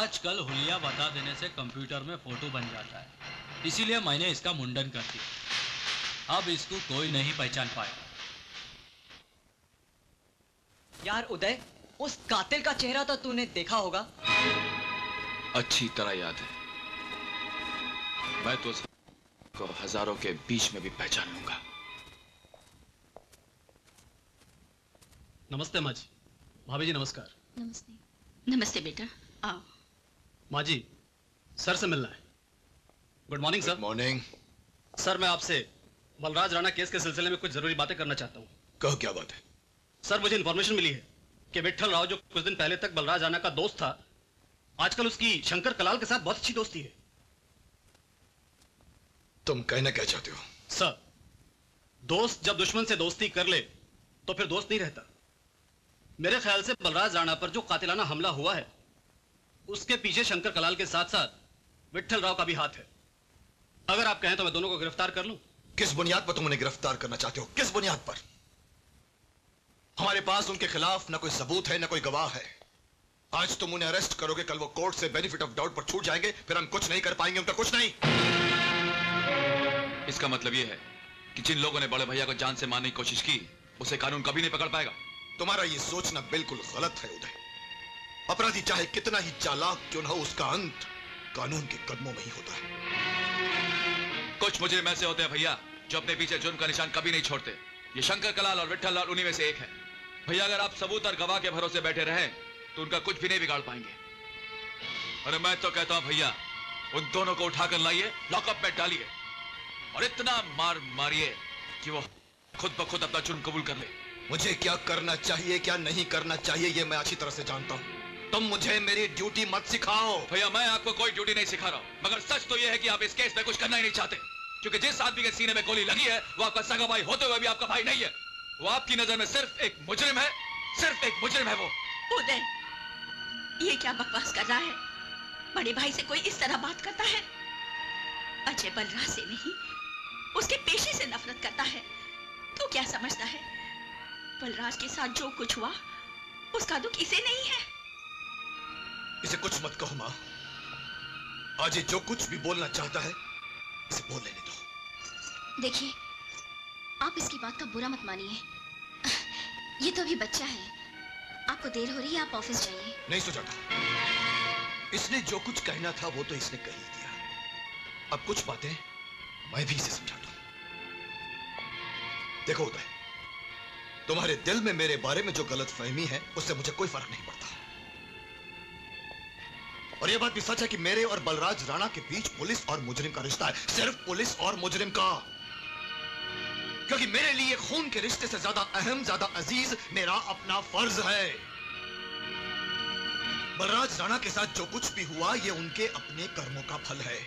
आजकल हुलिया बता देने से कंप्यूटर में फोटो बन जाता है, इसीलिए मैंने इसका मुंडन कर दिया। अब इसको कोई नहीं पहचान पाया। यार उदय, उस कातिल का चेहरा तो तूने देखा होगा। अच्छी तरह याद है। मैं तो को हजारों के बीच में भी पहचान लूंगा। नमस्ते माँ जी। भाभी जी नमस्कार। नमस्ते। नमस्ते बेटा, आओ। माँ जी, सर से मिलना है। Good morning sir. Morning. Sir मैं आपसे बलराज राणा केस के सिलसिले में कुछ जरूरी बातें करना चाहता हूँ। कहो क्या बात है? सर मुझे इन्फॉर्मेशन मिली है कि विट्ठल राव जो कुछ दिन पहले तक बलराज राणा का दोस्त था, आजकल उसकी शंकर कलाल के साथ बहुत अच्छी दोस्ती है। तुम कहना क्या चाहते हो? सर, दोस्त जब दुश्मन से दोस्ती कर ले तो फिर दोस्त नहीं रहता। मेरे ख्याल से बलराज राणा पर जो कातिलाना हमला हुआ है, उसके पीछे शंकर कलाल के साथ साथ विट्ठल राव का भी हाथ है। अगर आप कहें तो मैं दोनों को गिरफ्तार कर लूं। किस बुनियाद पर तुम उन्हें गिरफ्तार करना चाहते हो? किस बुनियाद पर? हमारे पास उनके खिलाफ न कोई सबूत है, न कोई गवाह है। आज तुम उन्हें अरेस्ट करोगे, कल वो कोर्ट से बेनिफिट ऑफ डाउट पर छूट जाएंगे, फिर हम कुछ नहीं कर पाएंगे, उनका कुछ नहीं। इसका मतलब यह है कि जिन लोगों ने बड़े भैया को जान से मारने की कोशिश की, उसे कानून कभी नहीं पकड़ पाएगा। तुम्हारा ये सोचना बिल्कुल गलत है उदय। अपराधी चाहे कितना ही चालाक क्यों न हो, उसका अंत कानून के कदमों में ही होता है। कुछ मुजरिम ऐसे होते हैं भैया जो अपने पीछे जुर्म का निशान कभी नहीं छोड़ते। ये शंकर कलाल और विट्ठल लाल उन्हीं में से एक है। भैया अगर आप सबूत और गवाह के भरोसे बैठे रहें तो उनका कुछ भी नहीं बिगाड़ पाएंगे। अरे मैं तो कहता हूं भैया, उन दोनों को उठाकर लाइए, लॉकअप में डालिए और इतना मार मारिए कि वो खुद ब खुद अपना जुर्म कबूल कर ले। मुझे क्या करना चाहिए, क्या नहीं करना चाहिए, ये मैं अच्छी तरह से जानता हूं। तुम मुझे मेरी ड्यूटी मत सिखाओ। भैया मैं आपको कोई ड्यूटी नहीं सिखा रहा हूं, मगर सच तो यह है कि आप इस केस में कुछ करना ही नहीं चाहते, क्योंकि जिस आदमी के सीने में गोली लगी है वो आपका सगा भाई होते हुए भी आपका भाई नहीं है। वो आपकी नजर में सिर्फ एक मुजरिम है, सिर्फ एक मुजरिम है वो। उदय, ये क्या बकवास कर रहा है? बड़े भाई से कोई इस तरह बात करता है? अजय बलराज से नहीं, उसके पेशे से नफरत करता है। तू क्या समझता है? बलराज के साथ जो कुछ हुआ उसका दुख इसे नहीं है। इसे कुछ मत कहो मां। आज ये जो कुछ भी बोलना चाहता है इसे बोल लेने दो। देखिए, आप इसकी बात का बुरा मत मानिए। ये तो अभी बच्चा है। आपको देर हो रही है, आप ऑफिस जाइए। नहीं सुजाता, इसने जो कुछ कहना था वो तो इसने कह ही दिया। अब कुछ बातें मैं भी इसे समझाता हूं। देखो उदय, तुम्हारे दिल में मेरे बारे में जो गलतफहमी है उससे मुझे कोई फर्क नहीं पड़ता। और यह बात भी सच है कि मेरे और बलराज राणा के बीच पुलिस और मुजरिम का रिश्ता है, सिर्फ पुलिस और मुजरिम का। क्योंकि मेरे लिए खून के रिश्ते से ज्यादा अहम, ज्यादा अजीज मेरा अपना फर्ज है। बलराज राणा के साथ जो कुछ भी हुआ ये उनके अपने कर्मों का फल है।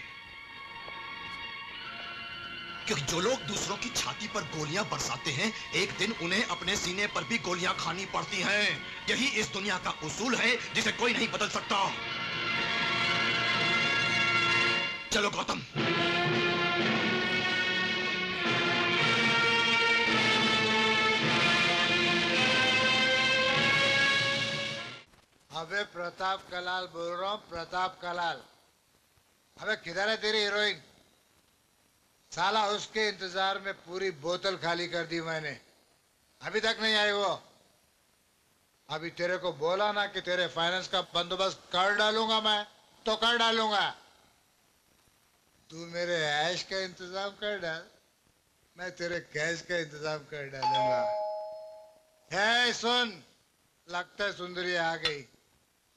क्योंकि जो लोग दूसरों की छाती पर गोलियां बरसाते हैं, एक दिन उन्हें अपने सीने पर भी गोलियां खानी पड़ती हैं। यही इस दुनिया का उसूल है जिसे कोई नहीं बदल सकता। चलो गौतम। अबे प्रताप कलाल बोल रहा हूँ, प्रताप कलाल। अबे किधर है तेरी हीरोइन? साला उसके इंतजार में पूरी बोतल खाली कर दी मैंने, अभी तक नहीं आई वो। अभी तेरे को बोला ना कि तेरे फाइनेंस का बंदोबस्त कर डालूंगा मैं, तो कर डालूंगा। तू मेरे ऐश का इंतजाम कर डाल, मैं तेरे कैश का इंतजाम कर डालूंगा। है सुन, लगता है सुंदरी आ गई,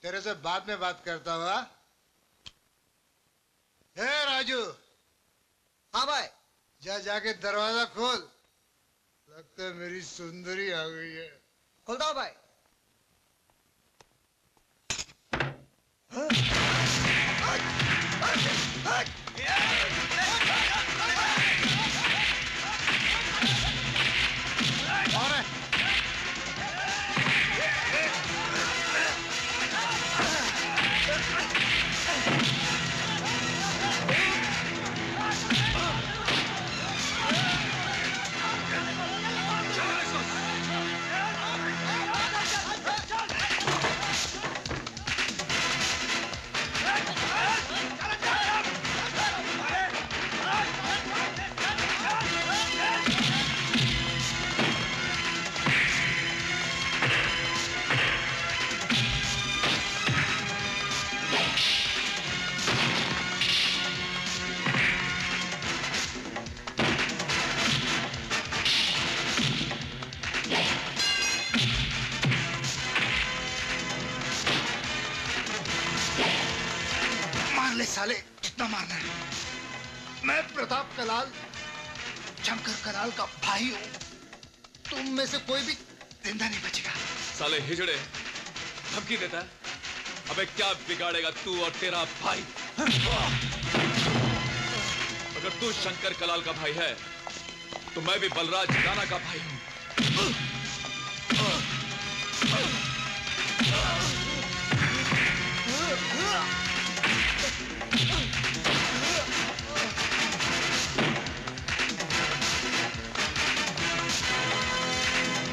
तेरे से बाद में बात करता हुआ। हे राजू। हाँ भाई। जा जाके दरवाजा खोल, लगता है मेरी सुंदरी आ गई है। खोलता हूँ भाई। साले कितना मारना है? मैं प्रताप कलाल, शंकर कलाल का भाई हूं। तुम में से कोई भी जिंदा नहीं बचेगा। साले हिजड़े धमकी देता है। अबे क्या बिगाड़ेगा तू और तेरा भाई? अगर तू शंकर कलाल का भाई है तो मैं भी बलराज राणा का भाई हूं।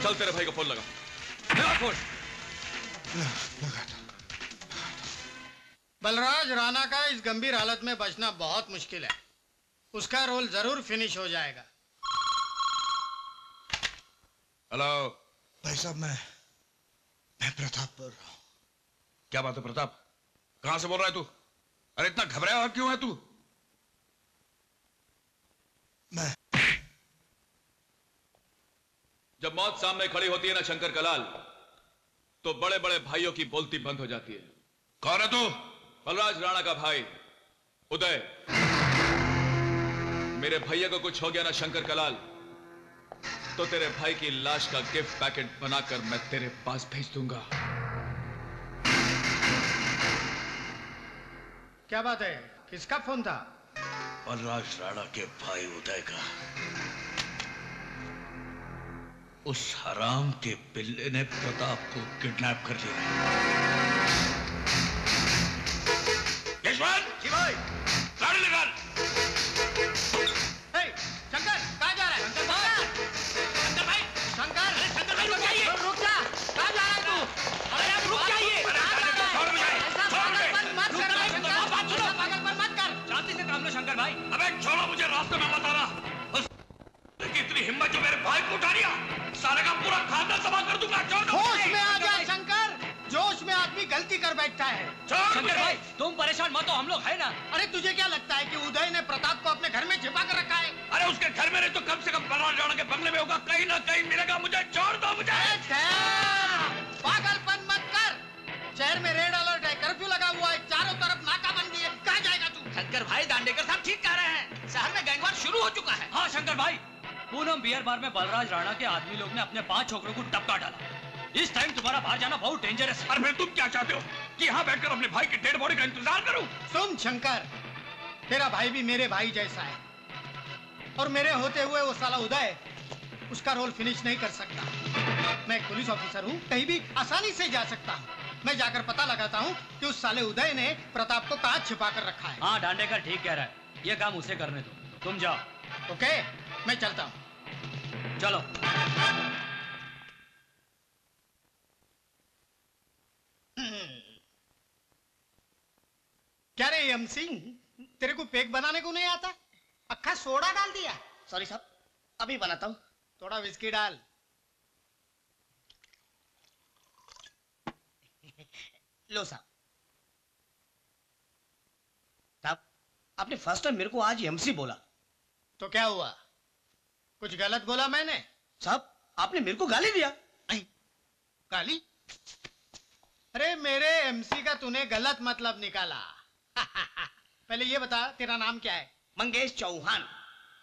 चल तेरे भाई को फोन लगा। लगा फोन। बलराज राणा का इस गंभीर हालत में बचना बहुत मुश्किल है। उसका रोल जरूर फिनिश हो जाएगा। हेलो भाई साहब, मैं प्रताप बोल रहा हूं। क्या बात है प्रताप? कहां से बोल रहा है तू? अरे इतना घबराया हुआ क्यों है तू? जब मौत सामने खड़ी होती है ना शंकर कलाल, तो बड़े बड़े भाइयों की बोलती बंद हो जाती है। कौन है तू? बलराज राणा का भाई उदय। मेरे भैया को कुछ हो गया ना शंकर कलाल, तो तेरे भाई की लाश का गिफ्ट पैकेट बनाकर मैं तेरे पास भेज दूंगा। क्या बात है? किसका फोन था? बलराज राणा के भाई उदय का। उस हराम के पिल्ले ने प्रताप को किडनैप कर लिया। यशवंत! जी भाई। गाड़ी निकाल। शंकर कहाँ जा रहा है? शंकर भाई, शंकर भाई, शंकर भाई रुक जाइए। रुक जा। कहाँ जा रहा है तू? अरे आप रुक जाइए। पागलपन मत कर। शांति से काम लो शंकर भाई। अबे छोड़ो मुझे, रास्ते में मत आना। इतनी हिम्मत जो मेरे भाई को उठा लिया, सारे का पूरा खानदान तबाह कर दूंगा। होश में आ जा शंकर। जोश में आदमी गलती कर बैठता है। शंकर भाई तुम परेशान मत हो, हम लोग है ना। अरे तुझे क्या लगता है कि उदय ने प्रताप को अपने घर में छिपा कर रखा है? अरे उसके घर में नहीं तो कम से कम बलराज राणा के बंगले में होगा। कहीं ना कहीं मिलेगा। मुझे छोड़ दो मुझे। पागलपन मत कर। शहर में रेड अलर्ट है, कर्फ्यू लगा हुआ है, चारों तरफ नाकाबंदी है। कहाँ जाएगा तू? शंकर भाई दांडेकर साहब ठीक कह रहे हैं। शहर में गैंगवार शुरू हो चुका है। हाँ शंकर भाई, पूनम बियर बार में बलराज राणा के आदमी लोग ने अपने 5 छोकरों को टपका डाला। इस टाइम तुम्हारा बाहर जाना बहुत डेंजरस है। और फिर तुम क्या चाहते हो कि यहाँ बैठकर अपने भाई की डेड बॉडी का इंतजार करूं? सुन शंकर, तेरा भाई भी मेरे भाई जैसा है, और मेरे होते हुए वो साला उदय उसका रोल फिनिश नहीं कर सकता। मैं एक पुलिस ऑफिसर हूँ, कहीं भी आसानी से जा सकता हूँ। मैं जाकर पता लगाता हूँ कि उस साले उदय ने प्रताप को कहाँ छिपा कर रखा है। हाँ दांडेकर ठीक कह रहा है, ये काम उसे करने दो, तुम जाओ। ओके, मैं चलता हूँ। चलो। क्या रे एम सिंह, तेरे को पेक बनाने को नहीं आता? अक्खा सोडा डाल दिया। सॉरी साहब, अभी बनाता हूँ। थोड़ा विस्की डाल। लो साहब। साहब, आपने फर्स्ट टाइम मेरे को आज एमसी बोला। तो क्या हुआ? कुछ गलत बोला मैंने? साहब, आपने मेरे को गाली दिया। गाली? अरे मेरे एमसी का तूने गलत मतलब निकाला। पहले ये बता, तेरा नाम क्या है? मंगेश चौहान।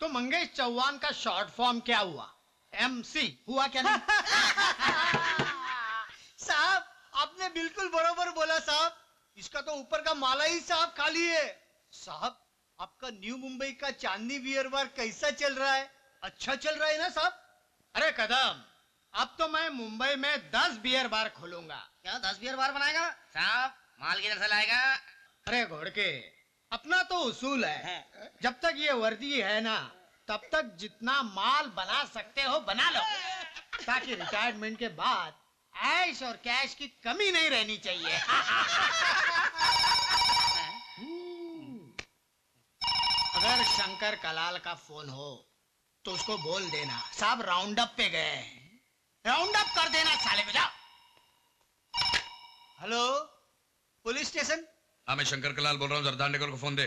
तो मंगेश चौहान का शॉर्ट फॉर्म क्या हुआ? एमसी हुआ क्या नहीं? साहब, आपने बिल्कुल बरोबर बोला साहब। इसका तो ऊपर का माला ही साहब खाली है। साहब, आपका न्यू मुंबई का चांदनी बियर बार कैसा चल रहा है? अच्छा चल रहा है ना साहब? अरे कदम, अब तो मैं मुंबई में 10 बियर बार खोलूंगा। क्या 10 बियर बार बनाएगा? साहब, माल किधर से लाएगा? अरे घोड़के, अपना तो उसूल है, जब तक ये वर्दी है ना, तब तक जितना माल बना सकते हो बना लो, ताकि रिटायरमेंट के बाद ऐश और कैश की कमी नहीं रहनी चाहिए। अगर शंकर कलाल का फोन हो तो उसको बोल देना साहब राउंड अप पे गए हैं। राउंड अप कर देना साले को। जाओ। Hello, police station. हाँ, मैं शंकर कलाल बोल रहा हूँ। जरा दांडेकर को फोन दे।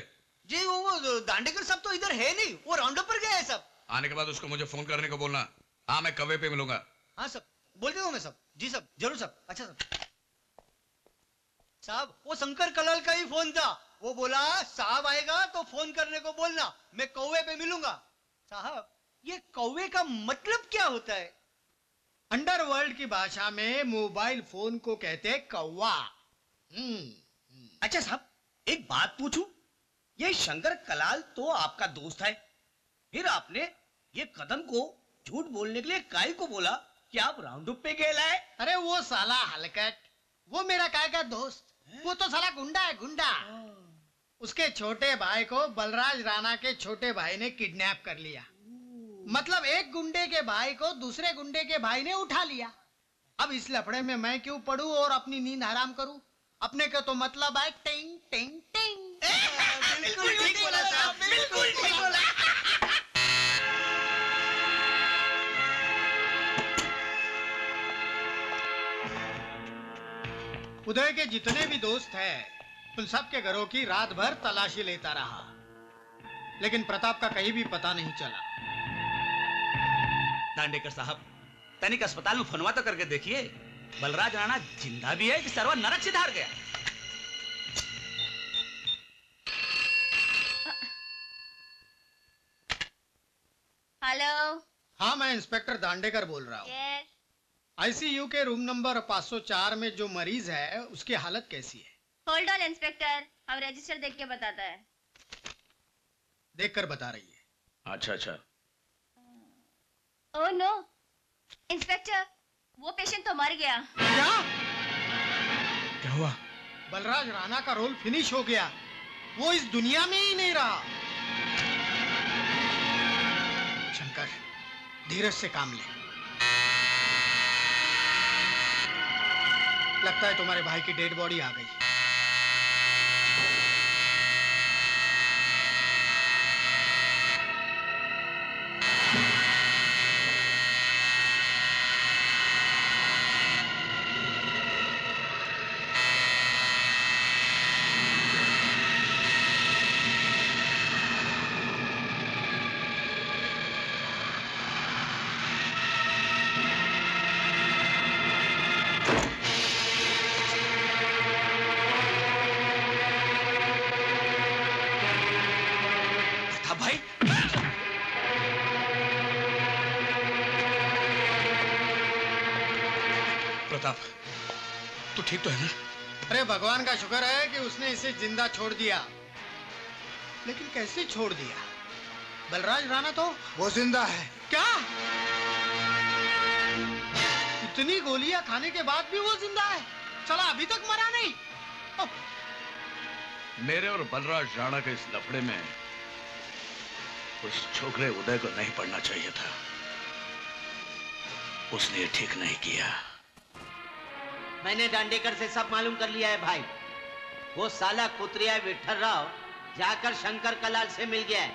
जी वो दांडेकर साहब तो इधर है नहीं, वो राउंड अप पर गया है सब। आने के बाद उसको मुझे फोन करने को बोलना। हाँ, मैं कवे पे मिलूंगा। हाँ सब, बोल देता हूँ मैं सब। जी सब, जरूर सब। अच्छा सब। साहब वो शंकर कलाल का ही फोन था। वो बोला साहब आएगा तो फोन करने को बोलना, मैं कौवे पे मिलूंगा। साहब ये कौवे का मतलब क्या होता है? अंडरवर्ल्ड की भाषा में मोबाइल फोन को कहते हैं कौवा। अच्छा साहब, एक बात पूछूं? ये शंकर कलाल तो आपका दोस्त है, फिर आपने ये कदम को झूठ बोलने के लिए काहे को बोला कि आप राउंड अप पे गए लाए? अरे वो साला हलकट, वो मेरा काय का दोस्त, वो तो साला गुंडा है, गुंडा। उसके छोटे भाई को बलराज राणा के छोटे भाई ने किडनैप कर लिया। मतलब एक गुंडे के भाई को दूसरे गुंडे के भाई ने उठा लिया। अब इस लफड़े में मैं क्यों पढ़ूं और अपनी नींद हराम करूं? अपने का तो मतलब है टिंग टिंग टिंग। बिल्कुल ठीक बोला साहब, बिल्कुल ठीक बोला। उदय के जितने भी दोस्त हैं, उन सब के घरों की रात भर तलाशी लेता रहा, लेकिन प्रताप का कहीं भी पता नहीं चला। दांडेकर साहब, तनिक अस्पताल में फोनवा तो करके देखिए, बलराज राणा जिंदा भी है कि सर्वा नरक से धार गया। हेलो। हाँ, मैं इंस्पेक्टर दांडेकर बोल रहा हूँ। यस। आईसीयू के रूम नंबर 504 में जो मरीज है उसकी हालत कैसी है? होल्ड ऑन इंस्पेक्टर, हम रजिस्टर देख के बताता है। देखकर बता रही है। अच्छा अच्छा। ओह नो इंस्पेक्टर, वो पेशेंट तो मर गया। क्या हुआ? बलराज राणा का रोल फिनिश हो गया, वो इस दुनिया में ही नहीं रहा। शंकर, धीरज से काम ले। लगता है तुम्हारे भाई की डेड बॉडी आ गई। प्रताप, तू ठीक तो है ना? अरे भगवान का शुक्र है कि उसने इसे जिंदा छोड़ दिया। लेकिन कैसे छोड़ दिया? बलराज राणा तो वो जिंदा है। क्या? इतनी गोलियां खाने के बाद भी वो जिंदा है? चला अभी तक मरा नहीं। मेरे और बलराज राणा के इस लफड़े में उस छोकरे उदय को नहीं पड़ना चाहिए था। उसने ये ठीक नहीं किया। मैंने दांडेकर से सब मालूम कर लिया है भाई। वो साला कुतरिया विठल राव जाकर शंकर कलाल से मिल गया है।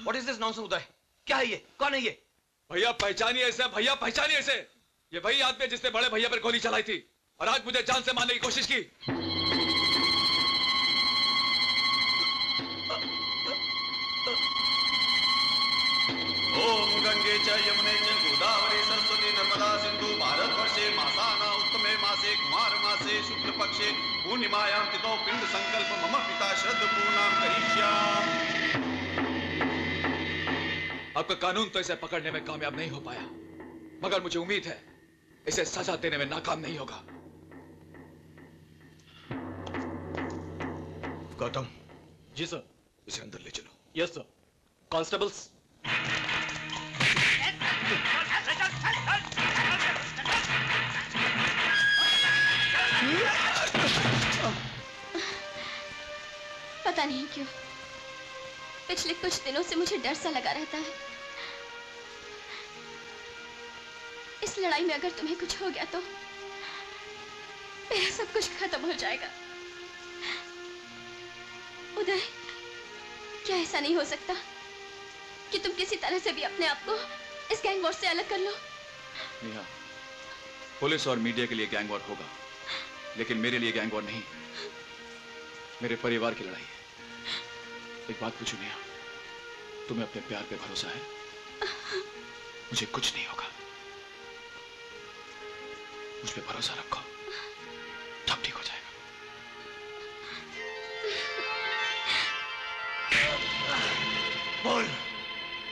What is this nonsense, उदय? क्या है ये? कौन है ये? भैया पहचानिए इसे, भैया पहचानिए इसे। ये वही आदमी है जिसने बड़े भैया पर गोली चलाई थी और आज मुझे जान से मारने की कोशिश की। ओम गंगे च यमुने च गोदावरी सरस्वती नर्मदा सिंधु भारतवर्षे मासाना उत्तमे मासे कुमार मासे शुक्ल पक्षे पूर्णिमायां तिथौ पिंड संकल्प मम पिता श्रद्ध पूर्णाम करिष्यामि। आपका कानून तो इसे पकड़ने में कामयाब नहीं हो पाया, मगर मुझे उम्मीद है इसे सजा देने में नाकाम नहीं होगा। गौतम। जी सर। इसे अंदर ले चलो। Yes sir. कांस्टेबल्स। पता नहीं क्यों पिछले कुछ दिनों से मुझे डर सा लगा रहता है। इस लड़ाई में अगर तुम्हें कुछ हो गया तो मेरा सब कुछ खत्म हो जाएगा। उदय, क्या ऐसा नहीं हो सकता कि तुम किसी तरह से भी अपने आप को इस गैंग वॉर से अलग कर लो? नेहा, पुलिस और मीडिया के लिए गैंग वॉर होगा, लेकिन मेरे लिए गैंग वॉर नहीं, मेरे परिवार की लड़ाई है। एक बात पूछूं नेहा, तुम्हें अपने प्यार पे भरोसा है? मुझे कुछ नहीं होगा, मुझ पे भरोसा रखो, सब ठीक हो जाएगा। बोल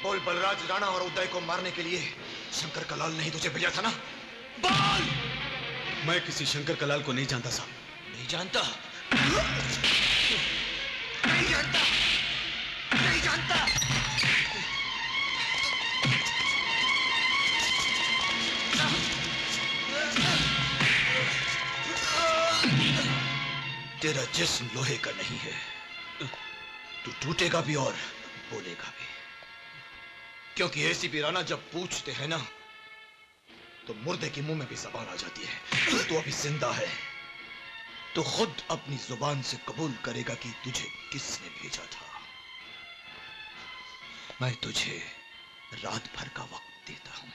बोल, बलराज राणा और उदय को मारने के लिए शंकर कलाल ने ही तुझे भेजा था ना? बोल। मैं किसी शंकर कलाल को नहीं जानता साहब। नहीं जानता? नहीं जानता? नहीं जानता? तेरा जिस्म लोहे का नहीं है, तू टूटेगा भी और बोलेगा भी, क्योंकि एसीपी राणा जब पूछते हैं ना तो मुर्दे के मुंह में भी जबान आ जाती है। तू अभी जिंदा है तो खुद अपनी जुबान से कबूल करेगा कि तुझे किसने भेजा था। मैं तुझे रात भर का वक्त देता हूं,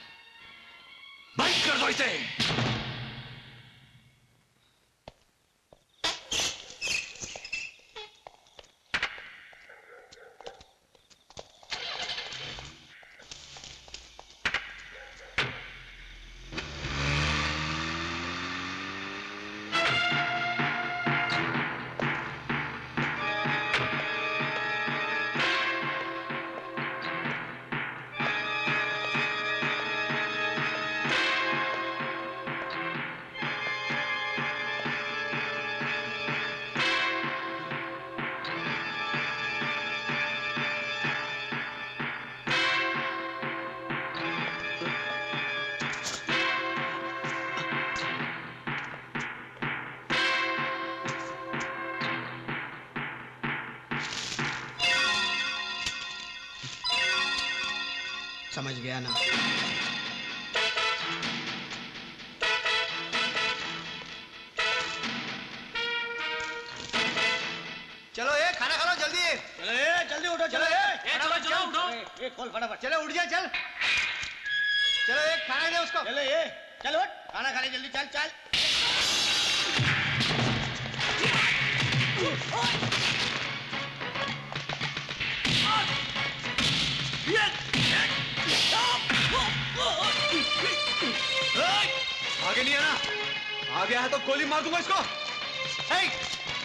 बंद कर दो इसे। समझ गया ना? चलो ये खाना खा लो जल्दी। चलो ये जल्दी उठो। चलो ये चलो उठो। ये खोल फटाफट। चलो उठ जा चल। चलो ये खाना दे उसको। चलो ये चल उठ, खाना खा ले जल्दी। चल चल। आगे नहीं आना, आ गया है तो गोली मार दूंगा इसको।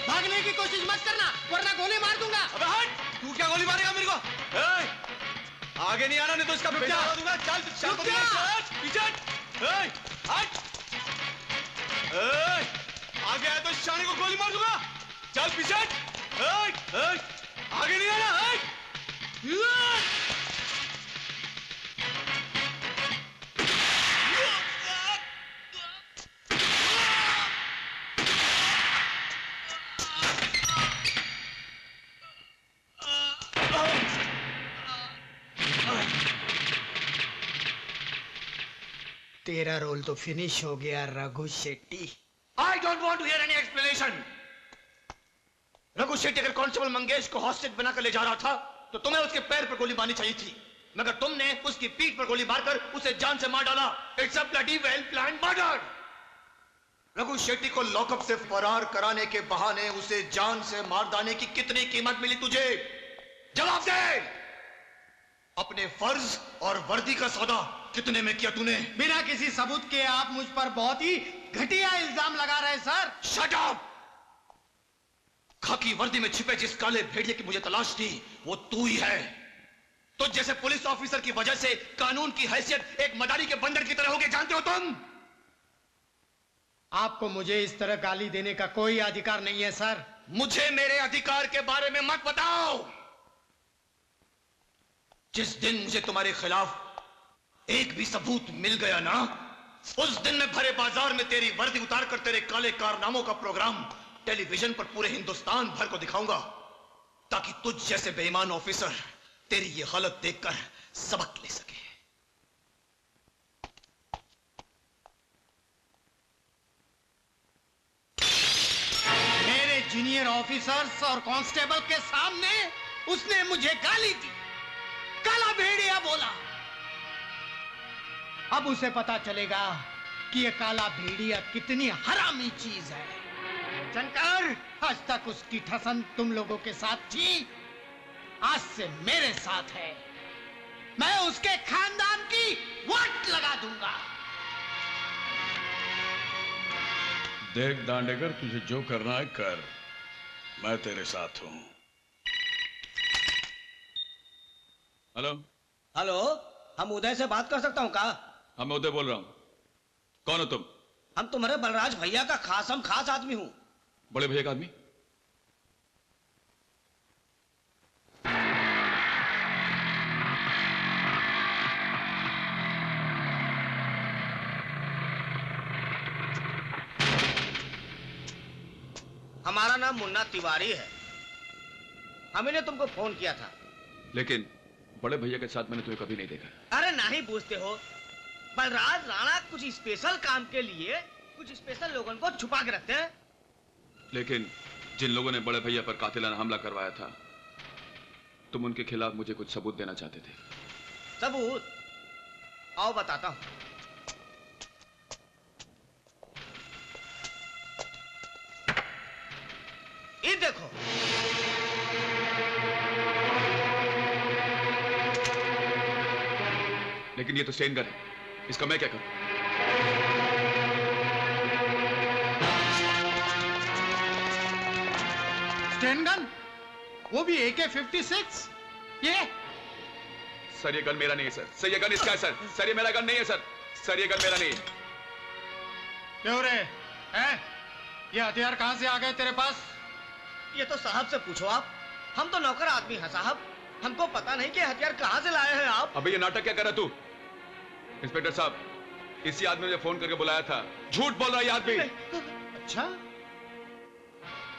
भागने की कोशिश मत करना वरना गोली मार दूंगा। अबे हट, तू क्या गोली मारेगा मेरे को? आगे नहीं आना नहीं तो इसका पेट फाड़ दूंगा। चल पीछे हट। आगे आया तो शानी को गोली मार दूंगा। चल पीछे हट। आगे नहीं आना। तेरा रोल तो फिनिश हो गया Raghu Shetty. I don't want to hear any explanation. Raghu Shetty अगर कांस्टेबल मंगेश को हॉस्टेज बनाकर ले जा रहा था तो तुम्हें उसके पैर पर गोली मारनी चाहिए थी, मगर तुमने उसकी पीठ पर गोली मारकर उसे जान से मार डाला। It's a bloody well planned murder. Raghu Shetty को लॉकअप से फरार कराने के बहाने उसे जान से मार डालने की कितनी कीमत मिली तुझे? जवाब दे। अपने फर्ज और वर्दी का सौदा कितने में किया तूने? बिना किसी सबूत के आप मुझ पर बहुत ही घटिया इल्जाम लगा रहे हैं सर। Shut up! खाकी वर्दी में छिपे जिस काले भेड़िए की मुझे तलाश थी वो तू ही है। तो जैसे पुलिस ऑफिसर की वजह से कानून की हैसियत एक मदारी के बंदर की तरह हो गई, जानते हो तुम? आपको मुझे इस तरह गाली देने का कोई अधिकार नहीं है सर। मुझे मेरे अधिकार के बारे में मत बताओ। जिस दिन मुझे तुम्हारे खिलाफ एक भी सबूत मिल गया ना, उस दिन मैं भरे बाजार में तेरी वर्दी उतारकर तेरे काले कारनामों का प्रोग्राम टेलीविजन पर पूरे हिंदुस्तान भर को दिखाऊंगा, ताकि तुझ जैसे बेईमान ऑफिसर तेरी ये हालत देखकर सबक ले सके। मेरे जूनियर ऑफिसर्स और कांस्टेबल के सामने उसने मुझे गाली दी, काला भेड़िया बोला। अब उसे पता चलेगा कि ये काला भेड़िया कितनी हरामी चीज है। शंकर, आज तक उसकी ठसन तुम लोगों के साथ थी, आज से मेरे साथ है। मैं उसके खानदान की वाट लगा दूंगा। देख दांडेकर, तुझे जो करना है कर, मैं तेरे साथ हूं। हेलो हेलो, हम उदय से बात कर सकता हूँ क्या? हाँ, मैं उदय बोल रहा हूं। कौन हो तुम? हम तुम्हारे बलराज भैया का खास आदमी हूँ। बड़े भैया का आदमी? हमारा नाम मुन्ना तिवारी है। हमने तुमको फोन किया था। लेकिन बड़े भैया के साथ मैंने तुम्हें कभी नहीं देखा। अरे नहीं पूछते हो, बलराज राणा कुछ स्पेशल काम के लिए कुछ स्पेशल लोगों को छुपा के रखते हैं। लेकिन जिन लोगों ने बड़े भैया पर कातिलाना हमला करवाया था, तुम उनके खिलाफ मुझे कुछ सबूत देना चाहते थे। सबूत? आओ बताता हूं। ये देखो, लेकिन ये तो स्टेन गन है, इसका मैं क्या करूं? Sten gun? वो भी AK-56? ये? सर ये गन मेरा नहीं है सर। सर ये गन इसका है सर। सर ये मेरा गन नहीं है सर। सर ये गन मेरा नहीं है। क्यों रे? हैं? ये हथियार कहां से आ गए तेरे पास? ये तो साहब से पूछो आप। हम तो नौकर आदमी हैं साहब, हमको पता नहीं कि हथियार कहां से लाए हैं आप। अबे ये नाटक क्या कर रहा तू? इंस्पेक्टर साहब, इसी आदमी ने फोन करके बुलाया था। झूठ बोल रहा है ये आदमी। अच्छा,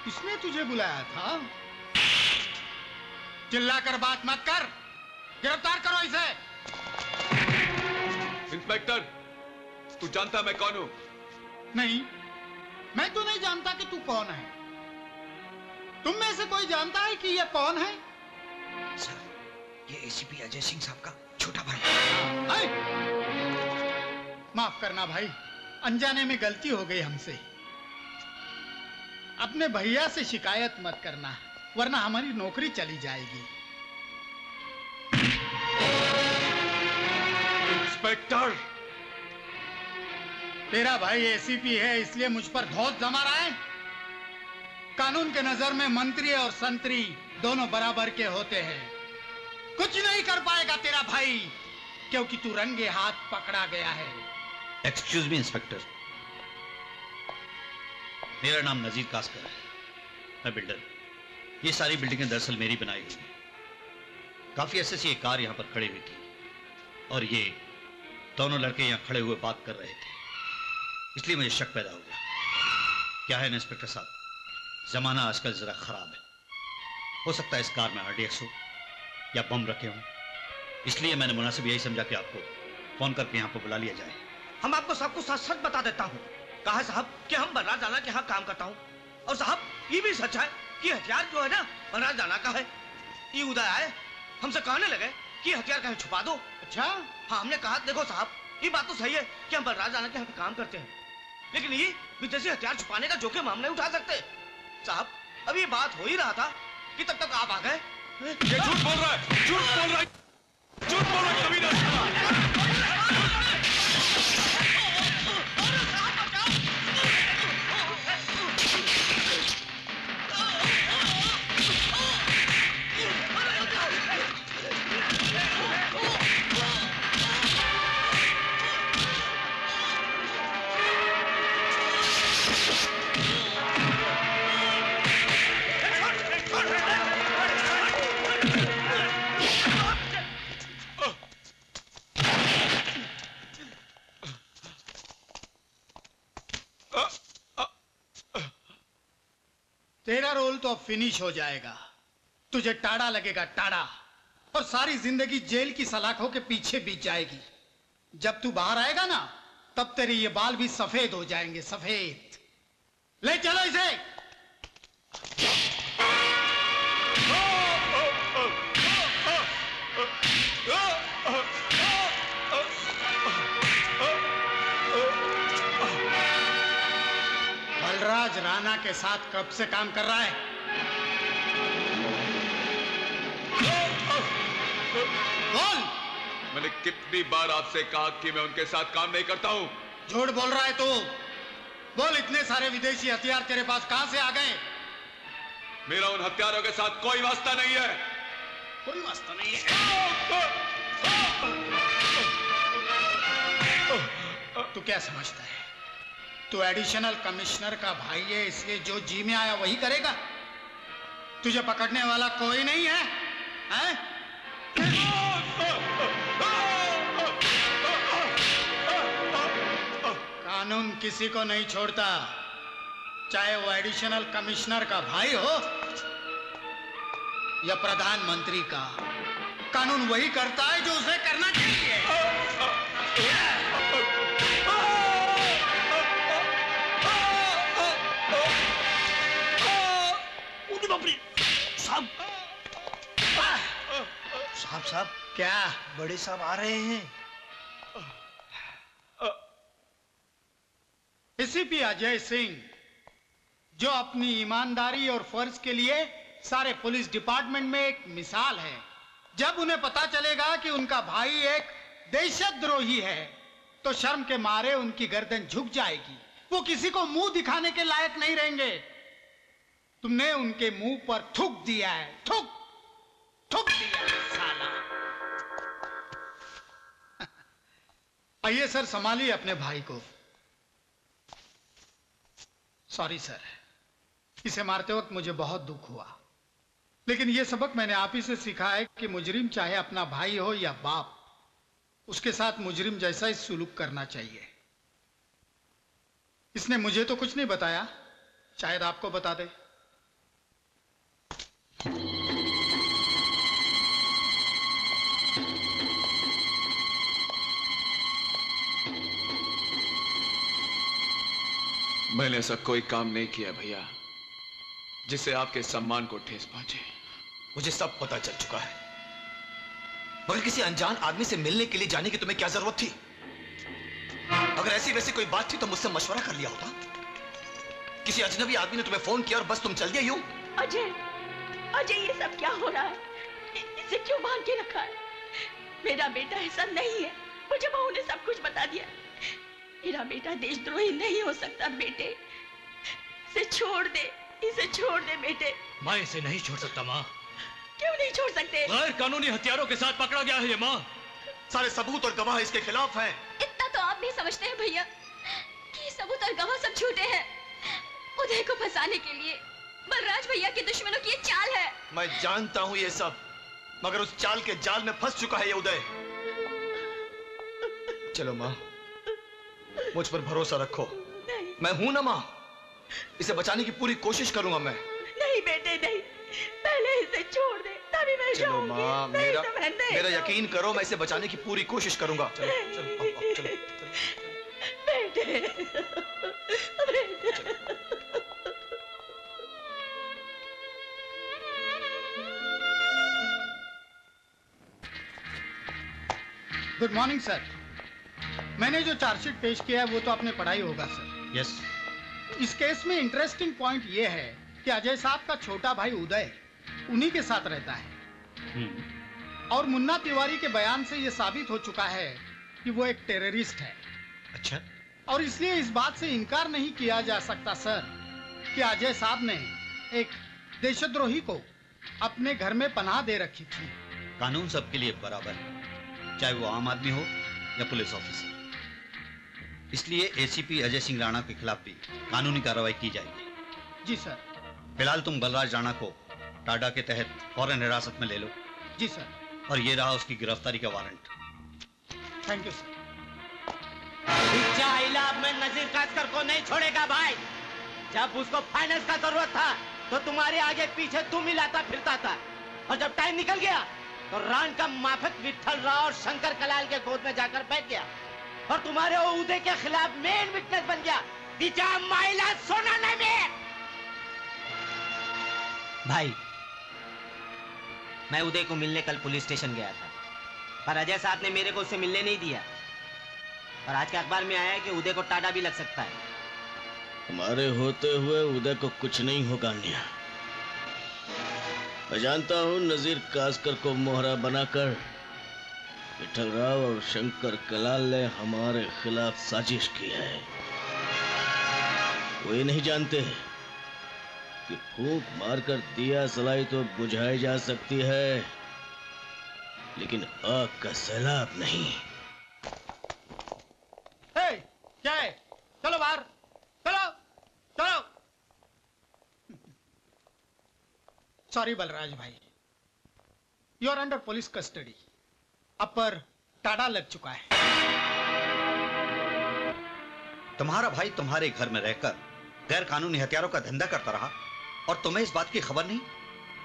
किसने तुझे बुलाया था? चिल्लाकर बात मत कर, गिरफ्तार करो इसे। इंस्पेक्टर, तू जानता मैं कौन हूं? नहीं, मैं तो नहीं जानता कि तू कौन है। तुम में से कोई जानता है कि यह कौन है? सर, ये ACP अजय सिंह साहब का छोटा भाई। माफ करना भाई, अनजाने में गलती हो गई हमसे। अपने भैया से शिकायत मत करना, वरना हमारी नौकरी चली जाएगी। इंस्पेक्टर, तेरा भाई ACP है, इसलिए मुझ पर धौंस जमा रहा है। कानून के नजर में मंत्री और संतरी दोनों बराबर के होते हैं। कुछ नहीं कर पाएगा तेरा भाई, क्योंकि तू रंगे हाथ पकड़ा गया है। एक्सक्यूज मी इंस्पेक्टर, मेरा नाम नजीर कास्कर है, मैं बिल्डर। ये सारी बिल्डिंगें दरअसल मेरी बनाई हुई हैं। काफी अरसे से ये कार यहां पर खड़ी हुई थी और ये दोनों लड़के यहां खड़े हुए बात कर रहे थे, इसलिए मुझे शक पैदा हो गया। क्या है ना इंस्पेक्टर साहब, जमाना आजकल जरा खराब है। हो सकता है इस कार में RDX हो या बम रखे हों, इसलिए मैंने मुनासिब यही समझा कि आपको फोन करके यहाँ पर बुला लिया जाए। हम आपको सब कुछ सच सच बता देता हूँ। कहा है साहब कि हम बलराज राणा के यहाँ काम करता हूँ, और साहब ये भी सच है कि हथियार जो है ना बलराज राणा का है। ये उदय आए हमसे कहने लगे कि हथियार कहीं छुपा दो। अच्छा हाँ, हमने कहा देखो साहब ये बात तो सही है कि हम बलराज राणा के यहाँ काम करते हैं, लेकिन ये विदेशी हथियार छुपाने का जोखिम हम नहीं उठा सकते। साहब अब ये बात हो ही रहा था कि तब तक आप आ गए। ये झूठ बोल रहा है, झूठ बोल रहा है, झूठ बोल रहा है कमीना। तेरा रोल तो अब फिनिश हो जाएगा। तुझे टाड़ा लगेगा, टाड़ा, और सारी जिंदगी जेल की सलाखों के पीछे बीत जाएगी। जब तू बाहर आएगा ना तब तेरे ये बाल भी सफेद हो जाएंगे, सफेद। ले चलो इसे। बलराज राणा के साथ कब से काम कर रहा है? बोल। मैंने कितनी बार आपसे कहा कि मैं उनके साथ काम नहीं करता हूं। झूठ बोल रहा है तू। बोल, इतने सारे विदेशी हथियार तेरे पास कहां से आ गए? मेरा उन हथियारों के साथ कोई वास्ता नहीं है। कोई वास्ता नहीं है? तू क्या समझता है तू एडिशनल कमिश्नर का भाई है, इसलिए जो जी में आया वही करेगा? तुझे पकड़ने वाला कोई नहीं है, हैं? कानून किसी को नहीं छोड़ता, चाहे वो एडिशनल कमिश्नर का भाई हो या प्रधानमंत्री का। कानून वही करता है जो उसे करना चाहिए। साहब साहब साहब क्या? बड़े साहब आ रहे हैं। एसीपी अजय सिंह, जो अपनी ईमानदारी और फर्ज के लिए सारे पुलिस डिपार्टमेंट में एक मिसाल है। जब उन्हें पता चलेगा कि उनका भाई एक देशद्रोही है तो शर्म के मारे उनकी गर्दन झुक जाएगी। वो किसी को मुंह दिखाने के लायक नहीं रहेंगे। तुमने उनके मुंह पर थूक दिया है, थूक दिया है, साला। आइए सर, संभालिए अपने भाई को। सॉरी सर, इसे मारते वक्त मुझे बहुत दुख हुआ, लेकिन यह सबक मैंने आप ही से सीखा है कि मुजरिम चाहे अपना भाई हो या बाप, उसके साथ मुजरिम जैसा ही सुलूक करना चाहिए। इसने मुझे तो कुछ नहीं बताया, शायद आपको बता दे। मैंने ऐसा कोई काम नहीं किया भैया जिससे आपके सम्मान को ठेस पहुंचे। मुझे सब पता चल चुका है, मगर किसी अनजान आदमी से मिलने के लिए जाने की तुम्हें क्या जरूरत थी? अगर ऐसी वैसी कोई बात थी तो मुझसे मशवरा कर लिया होता। किसी अजनबी आदमी ने तुम्हें फोन किया और बस तुम चल दिए यूं? अजय ये सब क्या हो रहा है? इसे क्यों बांध के रखा है? मेरा बेटा ऐसा नहीं है, मुझे बहू ने सब कुछ बता दिया। मेरा बेटा देशद्रोही नहीं हो सकता। बेटे इसे छोड़ दे, इसे छोड़ दे बेटे। माँ इसे नहीं छोड़ सकता। माँ क्यों नहीं छोड़ सकते? गैर कानूनी हथियारों के साथ पकड़ा गया है ये माँ। सारे सबूत और गवाह इसके खिलाफ हैं। इतना तो आप भी समझते हैं भैया कि सबूत और गवाह सब झूठे हैं। उदय को फंसाने के लिए बलराज भैया के दुश्मनों की ये चाल है। मैं जानता हूं ये सब, मगर उस चाल के जाल में फंस चुका है ये उदय। चलो माँ, मुझ पर भरोसा रखो। मैं हूं ना माँ, इसे बचाने की पूरी कोशिश करूंगा मैं। नहीं बेटे नहीं, पहले इसे छोड़ दे तभी मैं चलो जाऊंगी। माँ, नहीं मेरा तो मैं नहीं मेरा यकीन करो, मैं इसे बचाने की पूरी कोशिश करूंगा। चलो चलो आओ, चलो। बेटे, बेटे। Good morning sir. मैंने जो चार्जशीट पेश किया है वो तो आपने पढ़ा ही होगा सर। यस। इस केस में इंटरेस्टिंग पॉइंट ये है कि अजय साहब का छोटा भाई उदय उन्हीं के साथ रहता है और मुन्ना तिवारी के बयान से ये साबित हो चुका है कि वो एक टेररिस्ट है। अच्छा। और इसलिए इस बात से इनकार नहीं किया जा सकता सर कि अजय साहब ने एक देशद्रोही को अपने घर में पनाह दे रखी थी। कानून सबके लिए बराबर है, चाहे वो आम आदमी हो या पुलिस ऑफिसर। इसलिए एसीपी अजय सिंह राणा के खिलाफ भी कानूनी कार्रवाई की जाएगी। जी सर। फिलहाल तुम बलराज राणा को टाडा के तहत फौरन हिरासत में ले लो। जी सर। और ये रहा उसकी गिरफ्तारी का वारंट। Thank you sir. इलाब में नजीर कासकर को नहीं छोड़ेगा भाई। जब उसको फाइनेंस का जरूरत था तो तुम्हारे आगे पीछे तुम ही लाता फिरता था, और जब टाइम निकल गया तो रान का माफक विट्ठल राव और शंकर कलाल के गोद में जाकर बैठ गया और तुम्हारे उदय के खिलाफ मेन विटनेस बन गया। दिचा माइला सोना नहीं में। भाई, मैं उदय को मिलने कल पुलिस स्टेशन गया था, पर अजय साहब ने मेरे को उससे मिलने नहीं दिया। और आज के अखबार में आया है कि उदय को टाडा भी लग सकता है। हमारे होते हुए उदय को कुछ नहीं होगा अन्या। मैं जानता हूं नजीर कासकर को मोहरा बनाकर विठल राव और शंकर कलाल ने हमारे खिलाफ साजिश की है। वो ये नहीं जानते कि फूंक मारकर दिया सलाई तो बुझाई जा सकती है, लेकिन आग का सैलाब नहीं। क्या है? चलो बाहर, चलो चलो। सॉरी बलराज भाई, you are under police custody. अब पर टाडा लग चुका है। तुम्हारा भाई तुम्हारे घर में रहकर गैर कानूनी हथियारों का धंधा करता रहा और तुम्हें इस बात की खबर नहीं?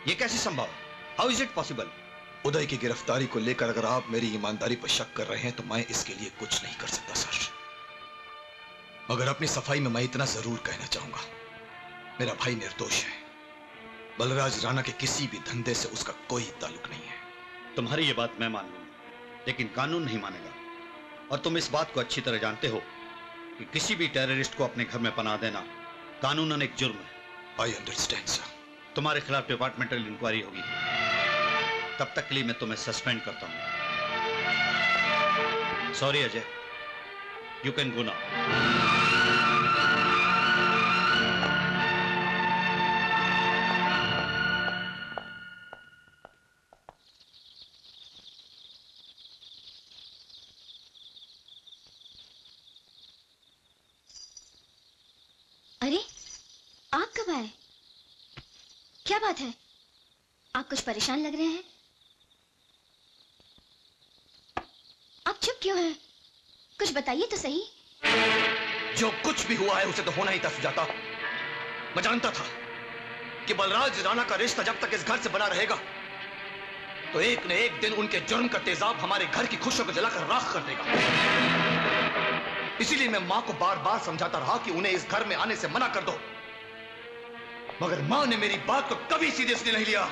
ये कैसे संभव? How is it possible? Uday की गिरफ्तारी को लेकर अगर आप मेरी ईमानदारी पर शक कर रहे हैं तो मैं इसके लिए कुछ नहीं कर सकता सर। मगर अपनी सफाई में मैं इतना जरूर कहना चाहूंगा, मेरा भाई निर्दोष है। बलराज राणा के किसी भी धंधे से उसका कोई ताल्लुक नहीं है। तुम्हारी ये बात मैं मान लूंगा, लेकिन कानून नहीं मानेगा। और तुम इस बात को अच्छी तरह जानते हो कि किसी भी टेररिस्ट को अपने घर में पनाह देना कानूनन एक जुर्म है। I understand sir. तुम्हारे खिलाफ डिपार्टमेंटल इंक्वायरी होगी। तब तक के लिए मैं तुम्हें सस्पेंड करता हूं। Sorry Ajay, you can go now. अरे आप कब आए? क्या बात है? आप कुछ परेशान लग रहे हैं। आप चुप क्यों हैं? कुछ बताइए तो सही। जो कुछ भी हुआ है उसे तो होना ही था सुजाता। मैं जानता था कि बलराज राणा का रिश्ता जब तक इस घर से बना रहेगा तो एक न एक दिन उनके जुर्म का तेजाब हमारे घर की खुशियों को जलाकर राख कर देगा। इसीलिए मैं मां को बार बार समझाता रहा कि उन्हें इस घर में आने से मना कर दो, मगर मां ने मेरी बात को कभी सीरियसली नहीं लिया।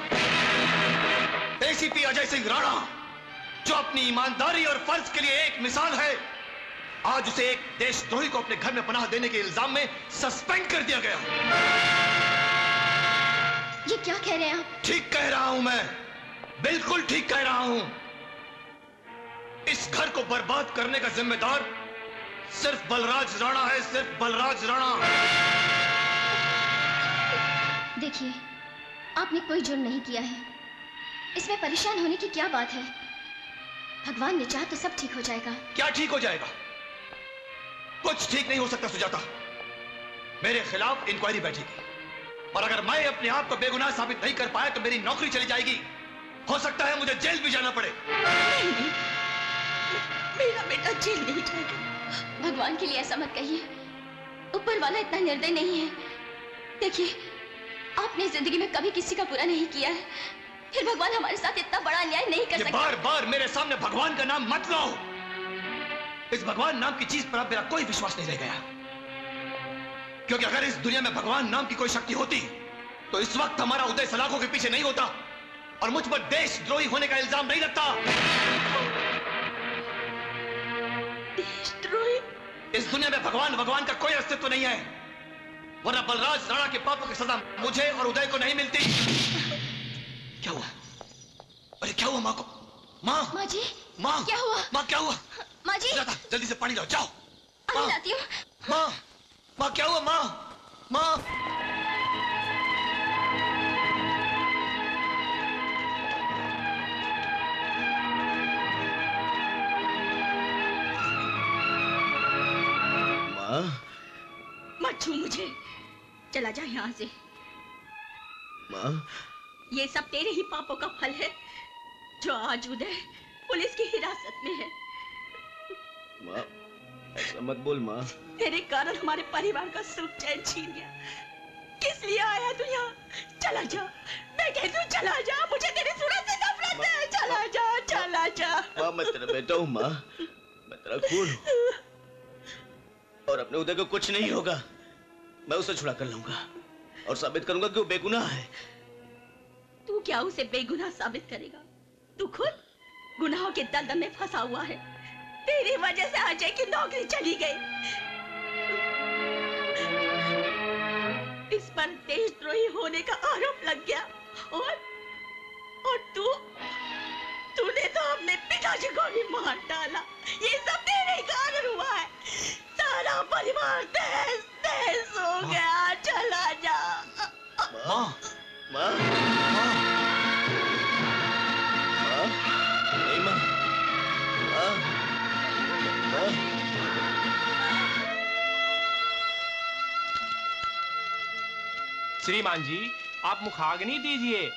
एसीपी अजय सिंह राणा, जो अपनी ईमानदारी और फर्ज के लिए एक मिसाल है, आज उसे एक देशद्रोही को अपने घर में पनाह देने के इल्जाम में सस्पेंड कर दिया गया। ये क्या कह रहे हैं आप? ठीक कह रहा हूं मैं, बिल्कुल ठीक कह रहा हूं। इस घर को बर्बाद करने का जिम्मेदार सिर्फ बलराज राणा है, सिर्फ बलराज राणा। देखिए, आपने कोई जुर्म नहीं किया है, इसमें परेशान होने की क्या बात है? भगवान ने चाहा तो सब ठीक हो जाएगा। क्या ठीक हो जाएगा? कुछ ठीक नहीं हो सकता सुजाता। मेरे खिलाफ इंक्वायरी बैठेगी और अगर मैं अपने आप को बेगुनाह साबित नहीं कर पाया तो मेरी नौकरी चली जाएगी। हो सकता है मुझे जेल भी जाना पड़े। नहीं, मेरा बेटा जेल नहीं जाएगा। भगवान के लिए ऐसा मत कहिए, ऊपर वाला इतना निर्दयी नहीं है। देखिए, आपने जिंदगी में कभी किसी का बुरा नहीं किया है, फिर भगवान हमारे साथ इतना बड़ा अन्याय नहीं कर सकते। बार बार मेरे सामने भगवान का नाम मत लो। इस भगवान नाम की चीज पर अब मेरा कोई विश्वास नहीं रह गया, क्योंकि अगर इस दुनिया में भगवान नाम की कोई शक्ति होती तो इस वक्त हमारा उदय सलाखों के पीछे नहीं होता और मुझ पर देशद्रोही होने का इल्जाम नहीं लगता। देशद्रोही? इस दुनिया में भगवान का कोई अस्तित्व नहीं है, वरना बलराज राणा के पापों की सजा मुझे और उदय को नहीं मिलती। क्या हुआ? अरे क्या हुआ माँ को? माँ जी, माँ क्या हुआ? माँ क्या हुआ? माँ जी, जल्दी से पानी लाओ, जाओ। पानी लाती हूँ। माँ क्या हुआ? माँ मत छू मुझे, चला जा यहाँ से। माँ, ये सब तेरे ही पापों का फल है जो आज उदय पुलिस की हिरासत में है। माँ, ऐसा मत बोल माँ। तेरे कारण हमारे परिवार का सुख चैन छीन गया। किस लिए आया तू यहाँ? चला जा, मैं कहती हूँ चला जा, मुझे तेरी सूरत से नफरत है। चला जा, चला जा। माँ, मैं तेरा बेटा हूँ माँ, मैं तेरा खून हूँ और अपने उदय को कुछ नहीं होगा। मैं उसे छुड़ा कर लाऊंगा और साबित करूंगा कि वो बेगुनाह है। तू क्या उसे बेगुनाह साबित करेगा? तू खुद गुनाहों के दलदल में फंसा हुआ है। तेरी वजह से अजय की नौकरी चली गई। इस पर देशद्रोही होने का आरोप लग गया और तूने तो अपने पिताजी को भी मार डाला। ये सब तेरे कारण हुआ है। सारा परिवार तहस तहस हो गया। चला जा। माँ नहीं माँ, श्रीमान जी, आप मुखाग्नि दीजिए।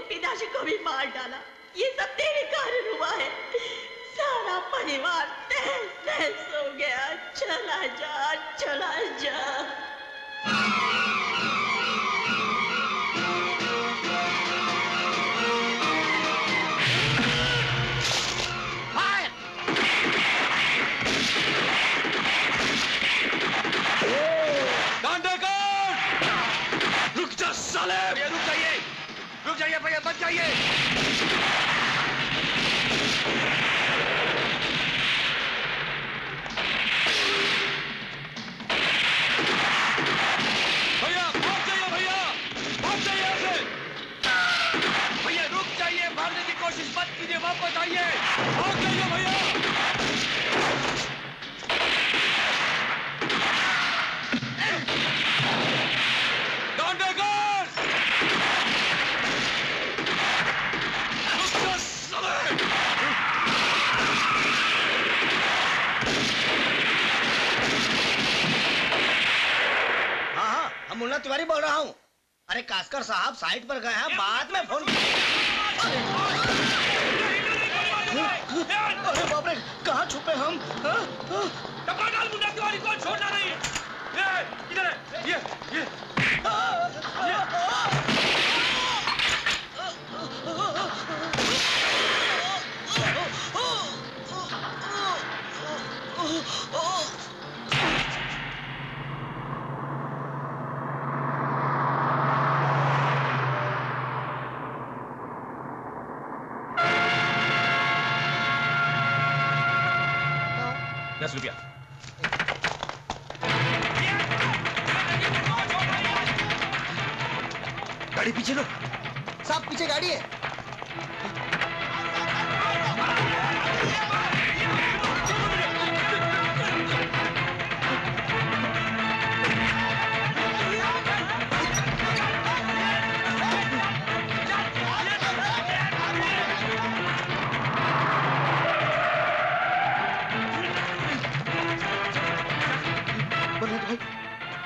पिताजी को भी मार डाला। ये सब तेरे कारण हुआ है। सारा परिवार तहस तहस हो गया। चला जा, चला जा। रुक जा साले! रुक जाइए भैया, मत जाइए। भैया भाग जाइए, भैया भाग जाइए यहाँ से। भैया रुक जाइए, भागने की कोशिश मत कीजिए, वापस आइए। भाग जाइए भैया। मुन्ना तिवारी बोल रहा हूँ। अरे कास्कर साहब साइट पर गए हैं, बाद में फोन। अरे बाप रे, कहाँ छुपे हम? टपका डाल मुन्ना तिवारी को, छोड़ना नहीं। इधर है, ये। 10 रुपया। गाड़ी पीछे लो साहब, पीछे गाड़ी है।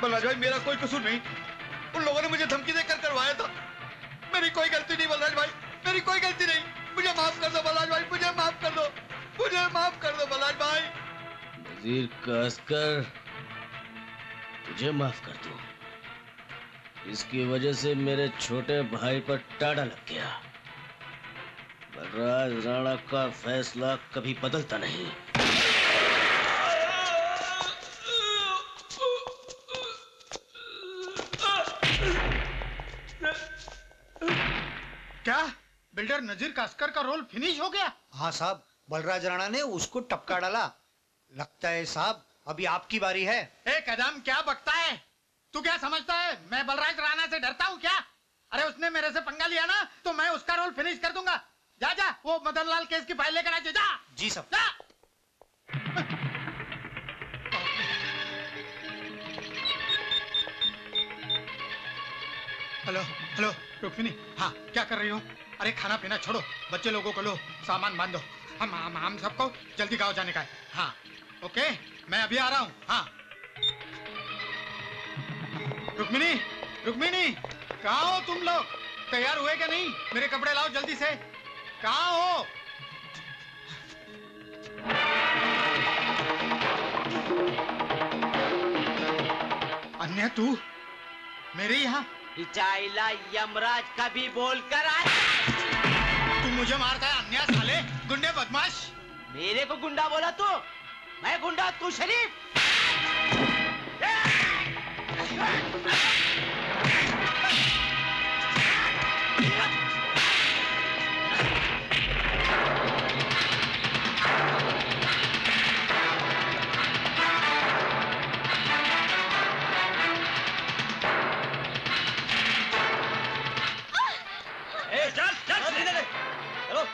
बलराज भाई, मेरा कोई कसूर नहीं। उन लोगों ने मुझे धमकी देकर करवाया था। मेरी कोई गलती नहीं बलराज भाई, मेरी कोई गलती नहीं। मुझे माफ कर दो बलराज भाई, मुझे माफ कर दो, मुझे माफ कर दो बलराज भाई। नजीर कासकर, तुझे माफ कर दूं? इसकी वजह से मेरे छोटे भाई पर टाड़ा लग गया। बलराज राणा का फैसला कभी बदलता नहीं। क्या बिल्डर नजीर कास्कर का रोल फिनिश हो गया? हाँ साहब, बलराज राणा ने उसको टपका डाला। लगता है साहब अभी आपकी बारी है। ए कदम, क्या बकता है तू? क्या समझता है मैं बलराज राणा से डरता हूँ क्या? अरे उसने मेरे से पंगा लिया ना तो मैं उसका रोल फिनिश कर दूंगा। जा जा वो मदन लाल केस की फाइल लेकर आ जा। जी साहब। जा। हेलो हेलो रुक्मिनी, हाँ क्या कर रही हो? अरे खाना पीना छोड़ो, बच्चे लोगों को लो, सामान बांधो। हम सबको जल्दी गांव जाने का है। हाँ ओके, मैं अभी आ रहा हूँ। हाँ रुक्मिनी, रुक्मिनी कहाँ हो तुम लोग? तैयार हुए क्या नहीं? मेरे कपड़े लाओ जल्दी से। कहाँ हो? अन्य तू मेरे यहाँ? चाइला यमराज कभी बोलकर आ। तू मुझे मारता है अन्या साले, गुंडे बदमाश। मेरे को गुंडा बोला तू? मैं गुंडा, तू शरीफ।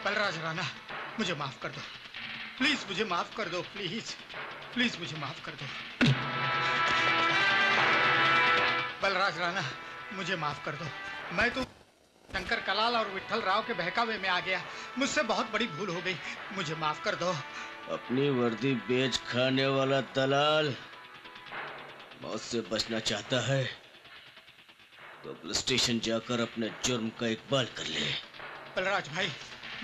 बलराज राणा, मुझे माफ कर दो प्लीज, मुझे माफ कर दो प्लीज, प्लीज मुझे माफ कर दो। बलराज राणा, मुझे माफ कर दो। मैं तो शंकर कलाल और विठल राव के बहकावे में आ गया। मुझसे बहुत बड़ी भूल हो गई, मुझे माफ कर दो। अपनी वर्दी बेच खाने वाला दलाल मौत से बचना चाहता है तो पुलिस स्टेशन जाकर अपने जुर्म का इकबाल कर ले। बलराज भाई,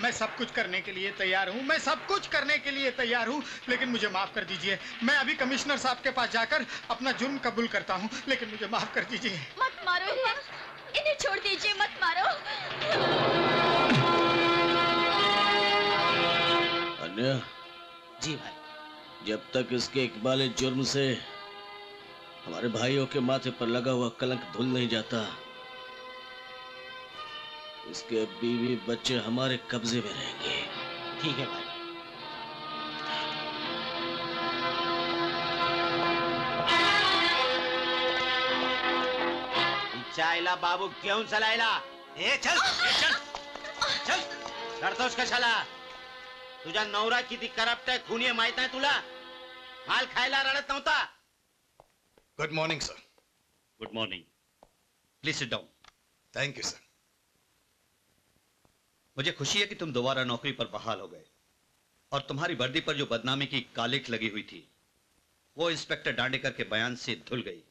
मैं सब कुछ करने के लिए तैयार हूँ, मैं सब कुछ करने के लिए तैयार हूँ, लेकिन मुझे माफ कर दीजिए। मैं अभी कमिश्नर साहब के पास जाकर अपना जुर्म कबूल करता हूँ, लेकिन मुझे माफ कर दीजिए। मत मारो इन्हें छोड़ दीजिए, मत मारो। अन्य जी भाई। जब तक इसके इकबाल जुर्म से हमारे भाइयों के माथे पर लगा हुआ कलंक धुल नहीं जाता, इसके बीवी बच्चे हमारे कब्जे में रहेंगे। ठीक है भाई। चाइला बाबू क्यों चलायला? ए चल, चल चल लढतोस कशाला? तुझा नवरा किती करप्ट आहे, खुनी आहे माहित आहे तुला? माल खायला रडत नव्हता। Good morning sir. Good morning, please sit down. Thank you sir. मुझे खुशी है कि तुम दोबारा नौकरी पर बहाल हो गए और तुम्हारी वर्दी पर जो बदनामी की कालिख लगी हुई थी वो इंस्पेक्टर डांडेकर के बयान से धुल गई।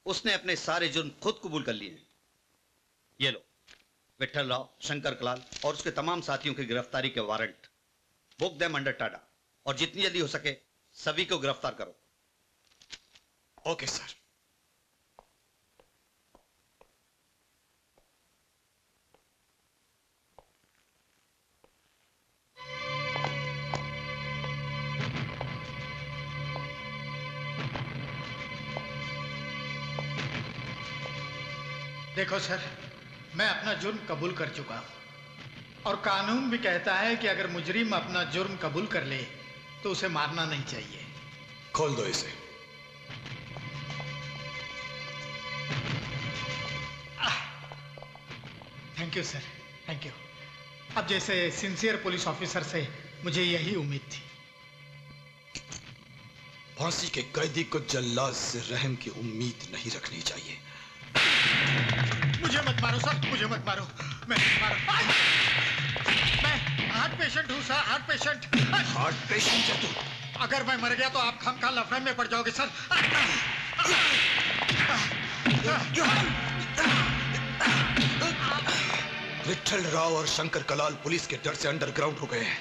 उसने अपने सारे जुर्म खुद कबूल कर लिए। ये लो, विठल राव, शंकर कलाल और उसके तमाम साथियों की गिरफ्तारी के warrant. Book them under Tada और जितनी जल्दी हो सके सभी को गिरफ्तार करो। Okay sir. देखो सर, मैं अपना जुर्म कबूल कर चुका हूं और कानून भी कहता है कि अगर मुजरिम अपना जुर्म कबूल कर ले तो उसे मारना नहीं चाहिए। खोल दो इसे। Thank you sir, thank you. अब जैसे सिंसियर पुलिस ऑफिसर से मुझे यही उम्मीद थी। फांसी के कैदी को जल्लाद से रहम की उम्मीद नहीं रखनी चाहिए। मुझे मत मारो सर, मुझे मत मारो। मैं हार्ट पेशेंट हूँ sir, heart patient. Heart patient है तू? अगर मैं मर गया तो आप खामखा लफड़े में पड़ जाओगे सर। विट्ठल राव और शंकर कलाल पुलिस के डर से अंडरग्राउंड हो गए हैं।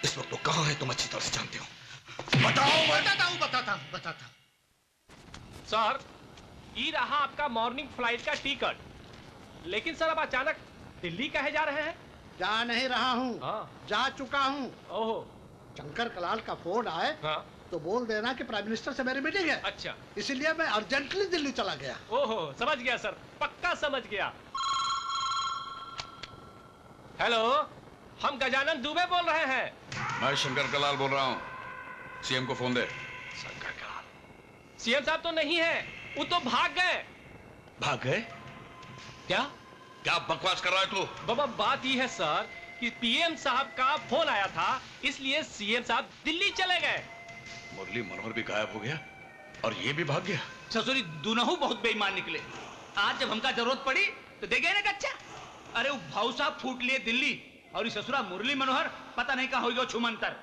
इस वक्त वो कहाँ हैं तुम अच्छी तरह से जानते हो। बताता हूँ। सर, ये रहा आपका मॉर्निंग फ्लाइट का टिकट। लेकिन सर अब अचानक दिल्ली कहे जा रहे हैं? जा नहीं रहा हूँ, जा चुका हूँ। ओहो। शंकर कलाल का फोन आए तो बोल देना कि प्राइम मिनिस्टर से मेरी मीटिंग है। अच्छा। इसीलिए मैं अर्जेंटली दिल्ली चला गया। ओहो, समझ गया सर, पक्का समझ गया। हेलो, हम गजानन दुबे बोल रहे हैं। मैं शंकर कलाल बोल रहा हूँ। सीएम को फोन दे। शंकर कलाल? सीएम साहब तो नहीं है, वो तो भाग गए। भाग गए? क्या बकवास कर रहा है तू? बाबा बात ये है सर कि पीएम साहब का फोन आया था, इसलिए सीएम साहब दिल्ली चले गए। मुरली मनोहर भी गायब हो गया और ये भी भाग गया। ससुरी दोनों बहुत बेईमान निकले। आज जब हमका जरूरत पड़ी तो दे गए ना कच्चा। अरे वो भाऊ साहब फूट लिए दिल्ली और ससुरा मुरली मनोहर पता नहीं कहाँ हो गया छुमंतर।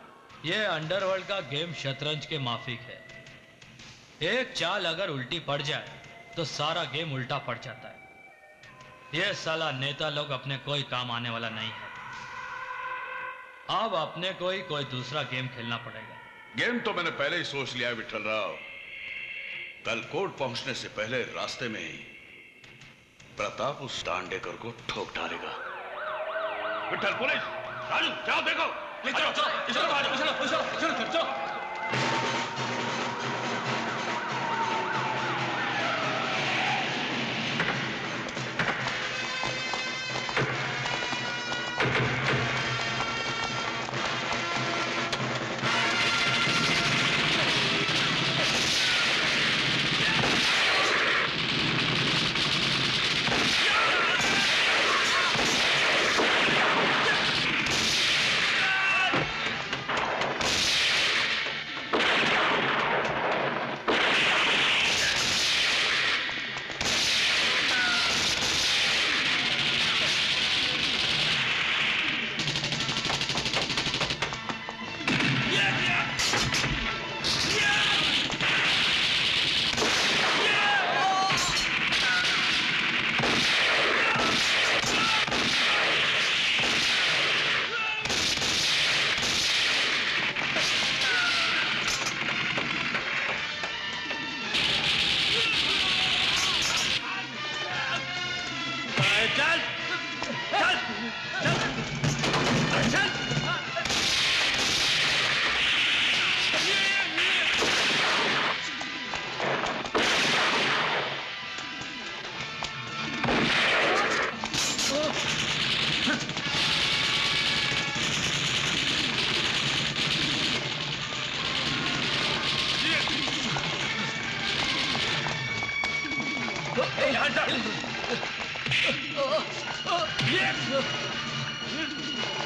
ये अंडरवर्ल्ड का गेम शतरंज के माफिक है। एक चाल अगर उल्टी पड़ जाए तो सारा गेम उल्टा पड़ जाता है। ये साला नेता लोग अपने कोई काम आने वाला नहीं है। अब अपने को ही कोई दूसरा गेम खेलना पड़ेगा। गेम तो मैंने पहले ही सोच लिया है विट्ठल राव। कल कोर्ट पहुंचने से पहले रास्ते में ही प्रताप उस दांडेकर को ठोक डालेगा। विट्ठल, पुलिस, राजू, जाओ देखो। चलो।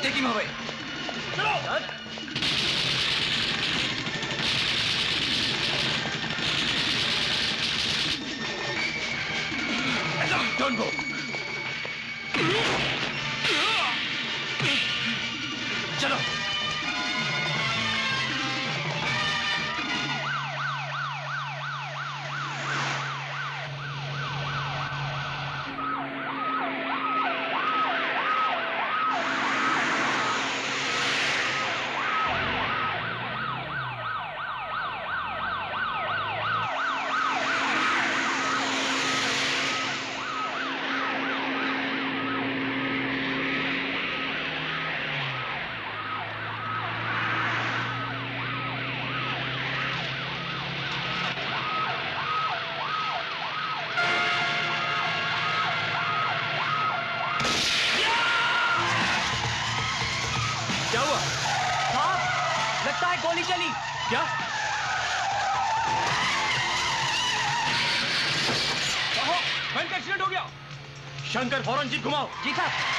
Take him away. Don't go. चलो। क्या हुआ? साहब, लगता है गोली चली। क्या? बैंक का एक्सीडेंट हो गया। शंकर फौरन जीप घुमाओ। जी साहब।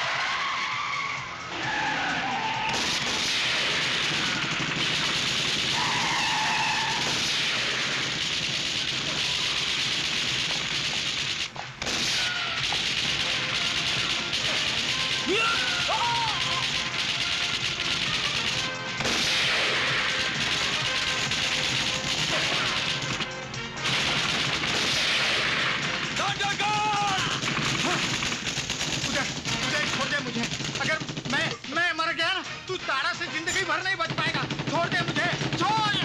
जिंदगी भर नहीं बच पाएगा। छोड़ दे मुझे, छोड़।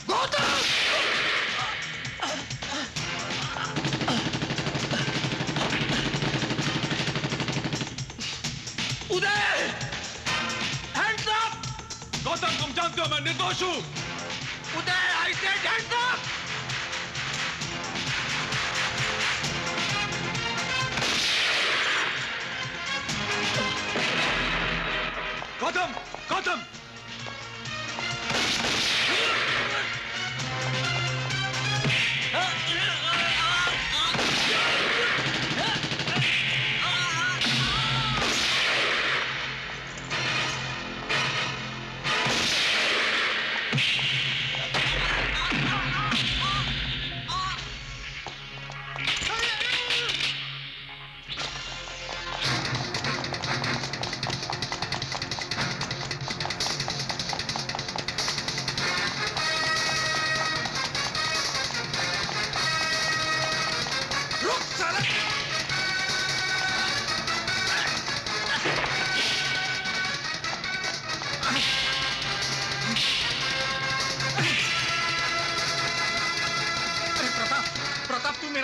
गौतम! उदय! Hands up! गौतम, तुम जानते हो मैं निर्दोष हूं। Uday, I said hands up! Gautam! Gautam!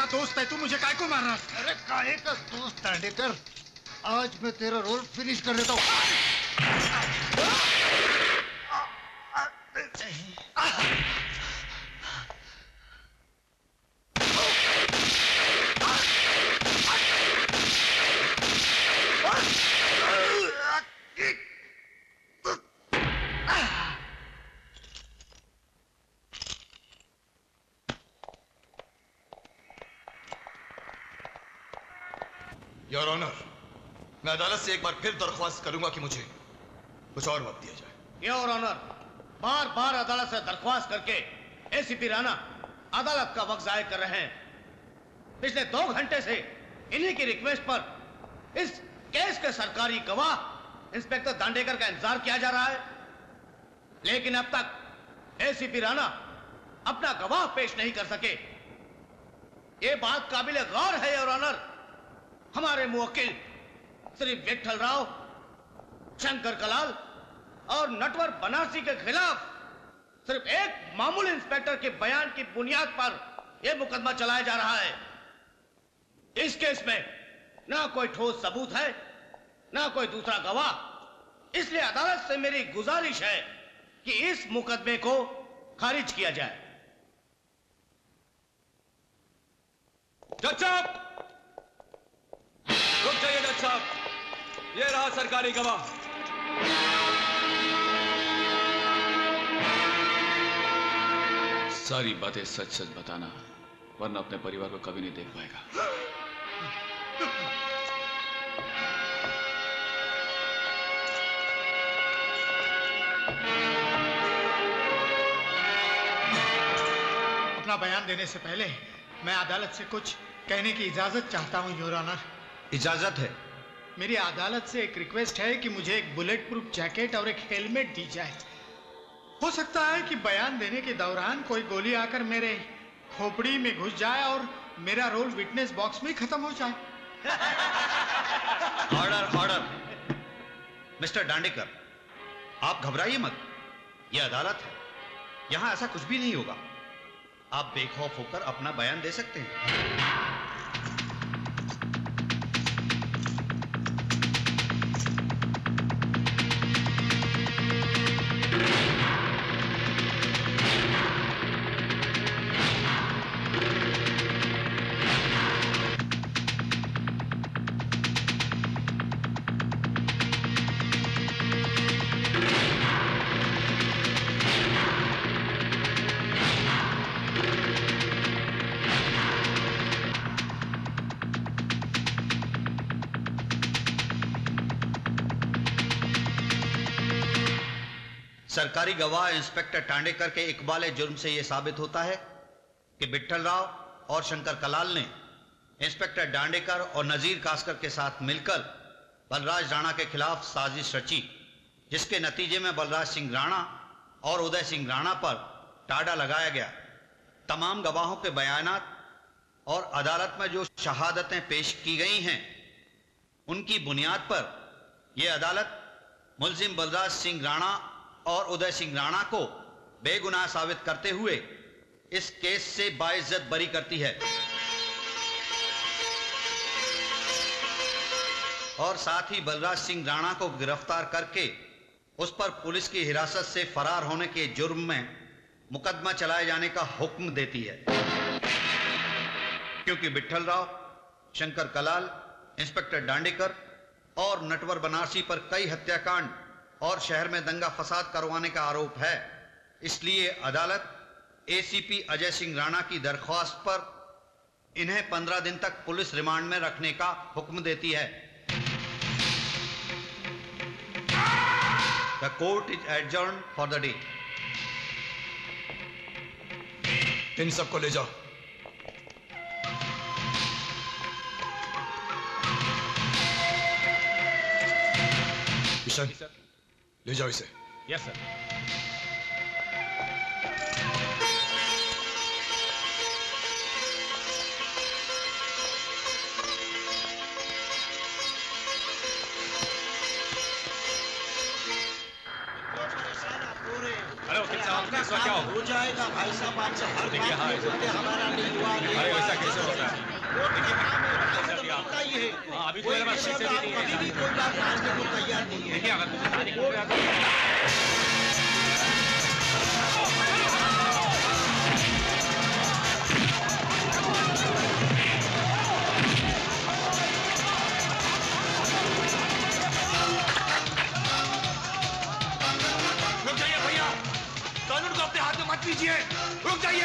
दोस्त है, तू मुझे काय को मार रहा? अरे काहे का दोस्त दांडेकर, आज मैं तेरा रोल फिनिश कर देता हूँ। योर ऑनर, मैं अदालत से एक बार फिर दरख्वास्त करूंगा कि मुझे कुछ और वक्त दिया जाए। योर ऑनर, बार बार अदालत से दरख्वास्त करके एसीपी राणा अदालत का वक्त जाया कर रहे हैं। पिछले 2 घंटे से इन्हीं की रिक्वेस्ट पर इस केस के सरकारी गवाह इंस्पेक्टर दांडेकर का इंतजार किया जा रहा है, लेकिन अब तक एसीपी राणा अपना गवाह पेश नहीं कर सके। ये बात काबिल गौर है योर ऑनर। हमारे मुवक्किल श्री विट्ठल राव, शंकर कलाल और नटवर बनारसी के खिलाफ सिर्फ एक मामूली इंस्पेक्टर के बयान की बुनियाद पर यह मुकदमा चलाया जा रहा है। इस केस में ना कोई ठोस सबूत है, ना कोई दूसरा गवाह। इसलिए अदालत से मेरी गुजारिश है कि इस मुकदमे को खारिज किया जाए। जज साहब, रुक जाइए जज साहब, ये रहा सरकारी गवाह। सारी बातें सच सच बताना, वरना अपने परिवार को कभी नहीं देख पाएगा। अपना बयान देने से पहले मैं अदालत से कुछ कहने की इजाजत चाहता हूं योर ऑनर। इजाजत है। मेरी अदालत से एक रिक्वेस्ट है कि मुझे एक बुलेट प्रूफ जैकेट और एक हेलमेट दी जाए। हो सकता है कि बयान देने के दौरान कोई गोली आकर मेरे खोपड़ी में घुस जाए और मेरा रोल विटनेस बॉक्स में ही खत्म हो जाए। Order, order. मिस्टर दांडेकर, आप घबराइए मत। यह अदालत है, यहां ऐसा कुछ भी नहीं होगा। आप बेखौफ होकर अपना बयान दे सकते हैं। सरकारी गवाह इंस्पेक्टर टांडेकर के इकबाल जुर्म से यह साबित होता है कि विट्ठल राव और शंकर कलाल ने इंस्पेक्टर डांडेकर और नजीर कास्कर के साथ मिलकर बलराज राणा के खिलाफ साजिश रची, जिसके नतीजे में बलराज सिंह राणा और उदय सिंह राणा पर टाड़ा लगाया गया। तमाम गवाहों के बयानात और अदालत में जो शहादतें पेश की गई हैं, उनकी बुनियाद पर यह अदालत मुलजिम बलराज सिंह राणा और उदय सिंह राणा को बेगुनाह साबित करते हुए इस केस से बाइज्जत बरी करती है और साथ ही बलराज सिंह राणा को गिरफ्तार करके उस पर पुलिस की हिरासत से फरार होने के जुर्म में मुकदमा चलाए जाने का हुक्म देती है, क्योंकि विट्ठल राव, शंकर कलाल, इंस्पेक्टर डांडेकर और नटवर बनारसी पर कई हत्याकांड और शहर में दंगा फसाद करवाने का आरोप है। इसलिए अदालत एसीपी अजय सिंह राणा की दरख्वास्त पर इन्हें 15 दिन तक पुलिस रिमांड में रखने का हुक्म देती है। The court is adjourned for the day. इन सबको ले जाओ। किशन, ले जाओ इसे। Yes sir. अरे वकील साहब, कैसा क्या हो जाएगा भाई साहब, आपसे हर देखिए, हाँ, हमारा नहीं हुआ। अरे वैसा कैसे होता है? देखिए, हाँ, अभी तो मेरे पास पैसे भी नहीं है। अभी भी कोई बात मानने को तैयार नहीं है। देखिए, अगर मुझे तारीख हो गया तो रुक जाइए भैया, कानून को अपने हाथ में मत लीजिए। रुक जाइए।